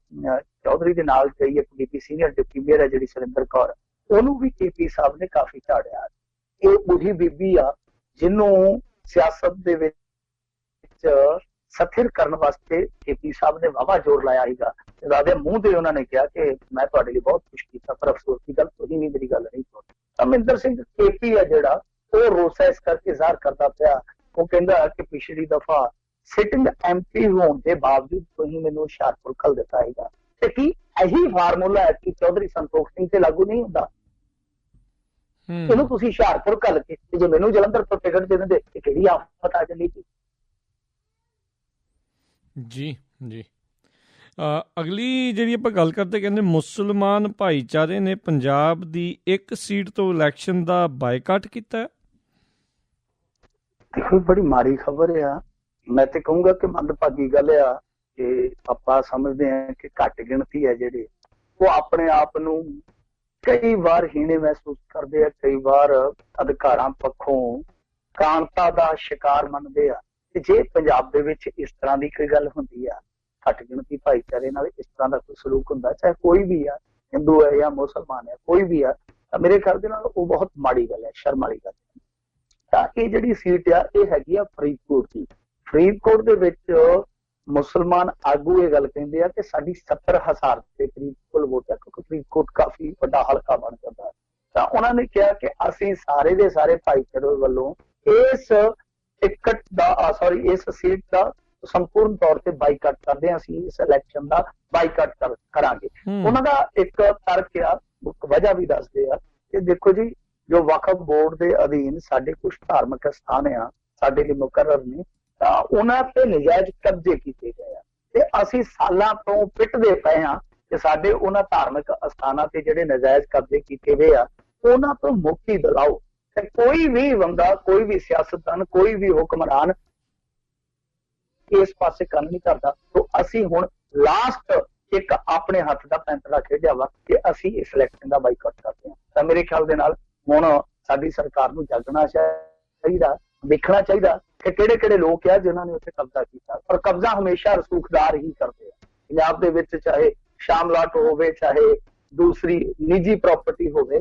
ਚੌਧਰੀ ਦੇ ਨਾਲ ਗਈ ਇੱਕ ਬੀਬੀ ਸੀਨੀਅਰ ਡਿਪਟੀ ਮੇਅਰ ਹੈ ਜਿਹੜੀ ਸੁਰਿੰਦਰ ਕੌਰ, ਉਹਨੂੰ ਵੀ KP ਸਾਹਿਬ ਨੇ ਕਾਫੀ ਝਾੜਿਆ। ਇਹ ਉਹੀ ਬੀਬੀ ਆ ਜਿਹਨੂੰ ਸਿਆਸਤ ਦੇ ਵਿੱਚ ਸਥਿਰ ਕਰਨ ਵਾਸਤੇ KP ਸਾਹਿਬ ਨੇ ਵਾਹਵਾ ਜ਼ੋਰ ਲਾਇਆ ਸੀਗਾ। ਰਾਜੇ ਮੂੰਹ ਤੇ ਉਹਨਾਂ ਨੇ ਕਿਹਾ ਕਿ ਮੈਂ ਤੁਹਾਡੇ ਲਈ ਬਹੁਤ ਕੁਛ ਕੀਤਾ, ਪਰ ਅਫਸੋਸ ਦੀ ਗੱਲ ਕੋਈ ਨਹੀਂ, ਮੇਰੀ ਗੱਲ ਨਹੀਂ ਸੁਣੀ। ਅਮਰਿੰਦਰ ਸਿੰਘ KP ਆ ਜਿਹੜਾ, ਉਹ ਰੋਸਾ ਇਸ ਕਰਕੇ ਜ਼ਾਹਰ ਕਰਦਾ ਪਿਆ। ਉਹ ਕਹਿੰਦਾ ਕਿ ਪਿਛਲੀ ਦਫਾ ਸਿਟਿੰਗ MP ਹੋਣ ਦੇ ਬਾਵਜੂਦ ਤੁਸੀਂ ਮੈਨੂੰ ਹੁਸ਼ਿਆਰਪੁਰ ਘੱਲ ਦਿੱਤਾ ਹੈਗਾ, ਤੇ ਕੀ ਇਹੀ ਫਾਰਮੂਲਾ ਹੈ ਕਿ ਚੌਧਰੀ ਸੰਤੋਖ ਸਿੰਘ ਤੇ ਲਾਗੂ ਨਹੀਂ ਹੁੰਦਾ? ਇਹਨੂੰ ਤੁਸੀਂ ਹੁਸ਼ਿਆਰਪੁਰ ਘੱਲ ਕੇ ਜੇ ਮੈਨੂੰ ਜਲੰਧਰ ਤੋਂ ਟਿਕਟ ਦੇ ਦਿੰਦੇ ਤੇ ਕਿਹੜੀ ਆਫਤ ਆ ਜਾਂਦੀ ਸੀ। ਜੀ ਜੀ। ਅਗਲੀ ਜਿਹੜੀ ਆਪਾਂ ਗੱਲ ਕਰਦੇ, ਕਹਿੰਦੇ ਮੁਸਲਮਾਨ ਭਾਈਚਾਰੇ ਨੇ ਪੰਜਾਬ ਦੀ ਇੱਕ ਸੀਟ ਤੋਂ ਇਲੈਕਸ਼ਨ ਦਾ ਬਾਈਕਾਟ ਕੀਤਾ। ਦੇਖੋ, ਬੜੀ ਮਾੜੀ ਖਬਰ ਆ। ਮੈਂ ਤੇ ਕਹੂੰਗਾ ਕਿ ਮੰਦਭਾਗੀ ਗੱਲ ਆ ਕਿ ਆਪਾਂ ਸਮਝਦੇ ਹਾਂ ਕਿ ਘੱਟ ਗਿਣਤੀ ਹੈ ਜਿਹੜੇ ਉਹ ਆਪਣੇ ਆਪ ਨੂੰ ਕਈ ਵਾਰ ਹੀਣੇ ਮਹਿਸੂਸ ਕਰਦੇ ਆ, ਕਈ ਵਾਰ ਅਧਿਕਾਰਾਂ ਪੱਖੋਂ ਕਾਂਤਾ ਦਾ ਸ਼ਿਕਾਰ ਮੰਨਦੇ ਆ। ਤੇ ਜੇ ਪੰਜਾਬ ਦੇ ਵਿੱਚ ਇਸ ਤਰ੍ਹਾਂ ਦੀ ਕੋਈ ਗੱਲ ਹੁੰਦੀ ਆ, ਘੱਟ ਗਿਣਤੀ ਭਾਈਚਾਰੇ ਨਾਲ ਇਸ ਤਰ੍ਹਾਂ ਦਾ ਕੋਈ ਸਲੂਕ ਹੁੰਦਾ, ਚਾਹੇ ਕੋਈ ਵੀ ਆ, ਹਿੰਦੂ ਹੈ ਜਾਂ ਮੁਸਲਮਾਨ ਹੈ, ਕੋਈ ਵੀ ਆ, ਤਾਂ ਮੇਰੇ ਖਿਆਲ ਦੇ ਨਾਲ ਉਹ ਬਹੁਤ ਮਾੜੀ ਗੱਲ ਹੈ, ਸ਼ਰਮ ਵਾਲੀ ਗੱਲ ਹੈ। ਤਾਂ ਇਹ ਜਿਹੜੀ ਸੀਟ ਆ ਇਹ ਹੈਗੀ ਆ ਫਰੀਦਕੋਟ ਦੀ। ਫਰੀਦਕੋਟ ਦੇ ਵਿੱਚ ਮੁਸਲਮਾਨ ਆਗੂ ਇਹ ਗੱਲ ਕਹਿੰਦੇ ਆ ਕਿ ਸਾਡੀ 70,000 ਦੇ ਕਰੀਬ ਕੁੱਲ ਵੋਟ ਹੈ, ਕਿਉਂਕਿ ਫਰੀਦਕੋਟ ਕਾਫੀ ਵੱਡਾ ਹਲਕਾ ਬਣ ਜਾਂਦਾ। ਤਾਂ ਉਹਨਾਂ ਨੇ ਕਿਹਾ ਕਿ ਅਸੀਂ ਸਾਰੇ ਦੇ ਸਾਰੇ ਭਾਈਚਾਰੇ ਵੱਲੋਂ ਇਸ ਇਸ ਸੀਟ ਦਾ ਸੰਪੂਰਨ ਤੌਰ ਤੇ ਬਾਈਕਾਟ ਕਰਦੇ ਹਾਂ, ਅਸੀਂ ਇਸ ਇਲੈਕਸ਼ਨ ਦਾ ਬਾਈਕਾਟ ਕਰਾਂਗੇ। ਉਹਨਾਂ ਦਾ ਇੱਕ ਤਰਕ ਆ, ਵਜ੍ਹਾ ਵੀ ਦੱਸਦੇ ਆ ਕਿ ਦੇਖੋ ਜੀ, ਜੋ ਵਕਫ ਬੋਰਡ ਦੇ ਅਧੀਨ ਸਾਡੇ ਕੁਝ ਧਾਰਮਿਕ ਸਥਾਨ ਆ ਸਾਡੇ ਲਈ ਮੁਕਰਰ ਨੇ, ਤਾਂ ਉਹਨਾਂ ਤੇ ਨਜਾਇਜ਼ ਕਬਜ਼ੇ ਕੀਤੇ ਗਏ ਆ ਤੇ ਅਸੀਂ ਸਾਲਾਂ ਤੋਂ ਪਿੱਟਦੇ ਪਏ ਆ ਕਿ ਸਾਡੇ ਉਹਨਾਂ ਧਾਰਮਿਕ ਅਸਥਾਨਾਂ ਤੇ ਜਿਹੜੇ ਨਜਾਇਜ਼ ਕਬਜ਼ੇ ਕੀਤੇ ਗਏ ਆ ਉਹਨਾਂ ਤੋਂ ਮੁਕਤੀ ਦਿਲਾਓ। ਤੇ ਕੋਈ ਵੀ ਬੰਦਾ, ਕੋਈ ਵੀ ਸਿਆਸਤਦਾਨ, ਕੋਈ ਵੀ ਹੁਕਮਰਾਨ ਇਸ ਪਾਸੇ ਕੰਨ ਨਹੀਂ ਕਰਦਾ। ਤੋਂ ਅਸੀਂ ਹੁਣ ਲਾਸਟ ਇੱਕ ਆਪਣੇ ਹੱਥ ਦਾ ਫੈਸਲਾ ਖੇਡਿਆ ਵਾ ਕਿ ਅਸੀਂ ਇਸ ਇਲੈਕਸ਼ਨ ਦਾ ਬਾਈਕਾਟ ਕਰਦੇ ਹਾਂ। ਤਾਂ ਮੇਰੇ ਖਿਆਲ ਦੇ ਨਾਲ ਹੁਣ ਸਾਡੀ ਸਰਕਾਰ ਨੂੰ ਜਾਗਣਾ ਚਾਹੀਦਾ, ਦੇਖਣਾ ਚਾਹੀਦਾ ਕਿ ਕਿਹੜੇ ਕਿਹੜੇ ਲੋਕ ਆ ਜਿਨ੍ਹਾਂ ਨੇ ਉੱਥੇ ਕਬਜ਼ਾ ਕੀਤਾ, ਪਰ ਕਬਜ਼ਾ ਹਮੇਸ਼ਾ ਰਸੂਖਦਾਰ ਹੀ ਕਰਦੇ ਆ। ਪੰਜਾਬ ਦੇ ਵਿੱਚ ਚਾਹੇ ਸ਼ਾਮਲਾਟ ਹੋਵੇ, ਚਾਹੇ ਦੂਸਰੀ ਨਿੱਜੀ ਪ੍ਰਾਪਰਟੀ ਹੋਵੇ,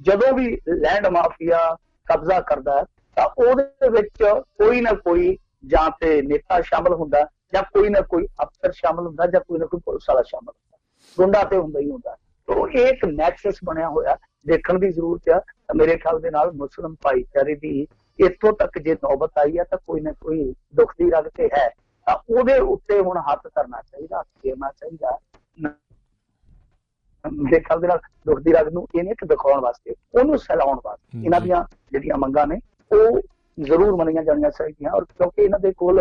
ਜਦੋਂ ਵੀ ਲੈਂਡ ਮਾਫੀਆ ਕਬਜ਼ਾ ਕਰਦਾ ਤਾਂ ਉਹਦੇ ਵਿੱਚ ਕੋਈ ਨਾ ਕੋਈ ਜਾਂ ਤੇ ਨੇਤਾ ਸ਼ਾਮਲ ਹੁੰਦਾ, ਜਾਂ ਕੋਈ ਨਾ ਕੋਈ ਅਫਸਰ ਸ਼ਾਮਲ ਹੁੰਦਾ, ਜਾਂ ਕੋਈ ਨਾ ਕੋਈ ਪੁਲਿਸ ਵਾਲਾ ਸ਼ਾਮਲ ਹੁੰਦਾ, ਗੁੰਡਾ ਤੇ ਹੁੰਦਾ ਹੀ ਹੁੰਦਾ। ਤਾਂ ਇਹ ਇੱਕ ਨੈਕਸਸ ਬਣਿਆ ਹੋਇਆ, ਦੇਖਣ ਦੀ ਜ਼ਰੂਰਤ ਆ। ਮੇਰੇ ਖਿਆਲ ਦੇ ਨਾਲ ਮੁਸਲਿਮ ਭਾਈਚਾਰੇ ਦੀ ਇੱਥੋਂ ਤੱਕ ਜੇ ਨੌਬਤ ਆਈ ਹੈ ਤਾਂ ਕੋਈ ਨਾ ਕੋਈ ਦੁੱਖ ਦੀ ਰਗ ਤੇ ਹੈ, ਤਾਂ ਉਹਦੇ ਉੱਤੇ ਹੁਣ ਹੱਥ ਕਰਨਾ ਚਾਹੀਦਾ, ਹੱਥ ਫੇਰਨਾ ਚਾਹੀਦਾ। ਮੇਰੇ ਖਿਆਲ ਦੇ ਨਾਲ ਦੁੱਖ ਦੀ ਰਗ ਨੂੰ ਇਹਨੇ ਦਿਖਾਉਣ ਵਾਸਤੇ, ਉਹਨੂੰ ਸਹਿਲਾਉਣ ਵਾਸਤੇ ਇਹਨਾਂ ਦੀਆਂ ਜਿਹੜੀਆਂ ਮੰਗਾਂ ਨੇ ਉਹ ਜ਼ਰੂਰ ਮੰਨੀਆਂ ਜਾਣੀਆਂ ਚਾਹੀਦੀਆਂ। ਔਰ ਕਿਉਂਕਿ ਇਹਨਾਂ ਦੇ ਕੋਲ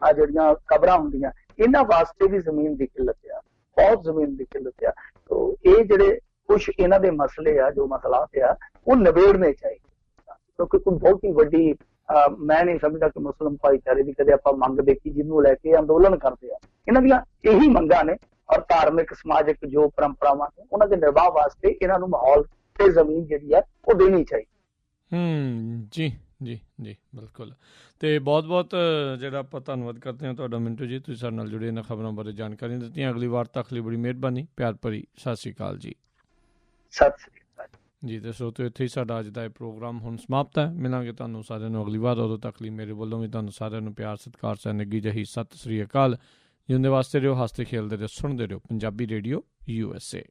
ਆ ਜਿਹੜੀਆਂ ਕਬਰਾਂ ਹੁੰਦੀਆਂ, ਇਹਨਾਂ ਵਾਸਤੇ ਵੀ ਜ਼ਮੀਨ ਦੀ ਕਿੱਲਤ ਆ, ਬਹੁਤ ਜ਼ਮੀਨ ਦੀ ਕਿੱਲਤ ਆ। ਤੋ ਇਹ ਜਿਹੜੇ ਕੁਛ ਇਹਨਾਂ ਦੇ ਮਸਲੇ ਆ, ਜੋ ਮਸਲਾਤ ਆ, ਉਹ ਨਿਬੇੜਨੇ ਚਾਹੀਦੇ, ਕਿਉਂਕਿ ਕੋਈ ਬਹੁਤ ਹੀ ਵੱਡੀ ਮੈਂ ਨਹੀਂ ਸਮਝਦਾ ਕਿ ਮੁਸਲਿਮ ਭਾਈਚਾਰੇ ਦੀ ਕਦੇ ਆਪਾਂ ਮੰਗ ਦੇਖੀ ਜਿਹਨੂੰ ਲੈ ਕੇ ਅੰਦੋਲਨ ਕਰਦੇ ਆ। ਇਹਨਾਂ ਦੀਆਂ ਇਹੀ ਮੰਗਾਂ ਨੇ, ਔਰ ਧਾਰਮਿਕ ਸਮਾਜਿਕ ਜੋ ਪਰੰਪਰਾਵਾਂ ਨੇ ਉਹਨਾਂ ਦੇ ਨਿਰਵਾਹ ਵਾਸਤੇ ਇਹਨਾਂ ਨੂੰ ਮਾਹੌਲ ਤੇ ਜ਼ਮੀਨ ਜਿਹੜੀ ਆ ਉਹ ਦੇਣੀ ਚਾਹੀਦੀ। ਜੀ ਜੀ ਜੀ ਬਿਲਕੁਲ। ਤੇ ਬਹੁਤ ਬਹੁਤ ਜਿਹੜਾ ਆਪਾਂ ਧੰਨਵਾਦ ਕਰਦੇ ਹਾਂ ਤੁਹਾਡਾ ਮਿੰਟੂ ਜੀ, ਤੁਸੀਂ ਸਾਡੇ ਨਾਲ ਜੁੜੇ ਇਹਨਾਂ ਖਬਰਾਂ ਬਾਰੇ ਜਾਣਕਾਰੀ ਦਿੱਤੀਆਂ। ਅਗਲੀ ਵਾਰ ਤੱਕ ਲਈ ਬੜੀ ਮਿਹਰਬਾਨੀ, ਪਿਆਰ ਭਰੀ ਸਤਿ ਸ਼੍ਰੀ ਅਕਾਲ ਜੀ। ਸਤਿ ਸ਼੍ਰੀ ਅਕਾਲ ਜੀ। ਤੇ ਸਰੋਤਿਓ, ਇੱਥੇ ਹੀ ਸਾਡਾ ਅੱਜ ਦਾ ਇਹ ਪ੍ਰੋਗਰਾਮ ਹੁਣ ਸਮਾਪਤ ਹੈ। ਮਿਲਾਂਗੇ ਤੁਹਾਨੂੰ ਸਾਰਿਆਂ ਨੂੰ ਅਗਲੀ ਵਾਰ। ਉਦੋਂ ਤੱਕ ਲਈ ਮੇਰੇ ਵੱਲੋਂ ਵੀ ਤੁਹਾਨੂੰ ਸਾਰਿਆਂ ਨੂੰ ਪਿਆਰ, ਸਤਿਕਾਰ, ਸਹਿਨਗੀ ਜਹੀ ਸਤਿ ਸ਼੍ਰੀ ਅਕਾਲ। ਜਿਉਂਦੇ ਵਾਸਤੇ ਰਹੋ, ਹੱਸਦੇ ਖੇਲਦੇ ਰਹੋ, ਸੁਣਦੇ ਰਹੋ ਪੰਜਾਬੀ ਰੇਡੀਓ USA।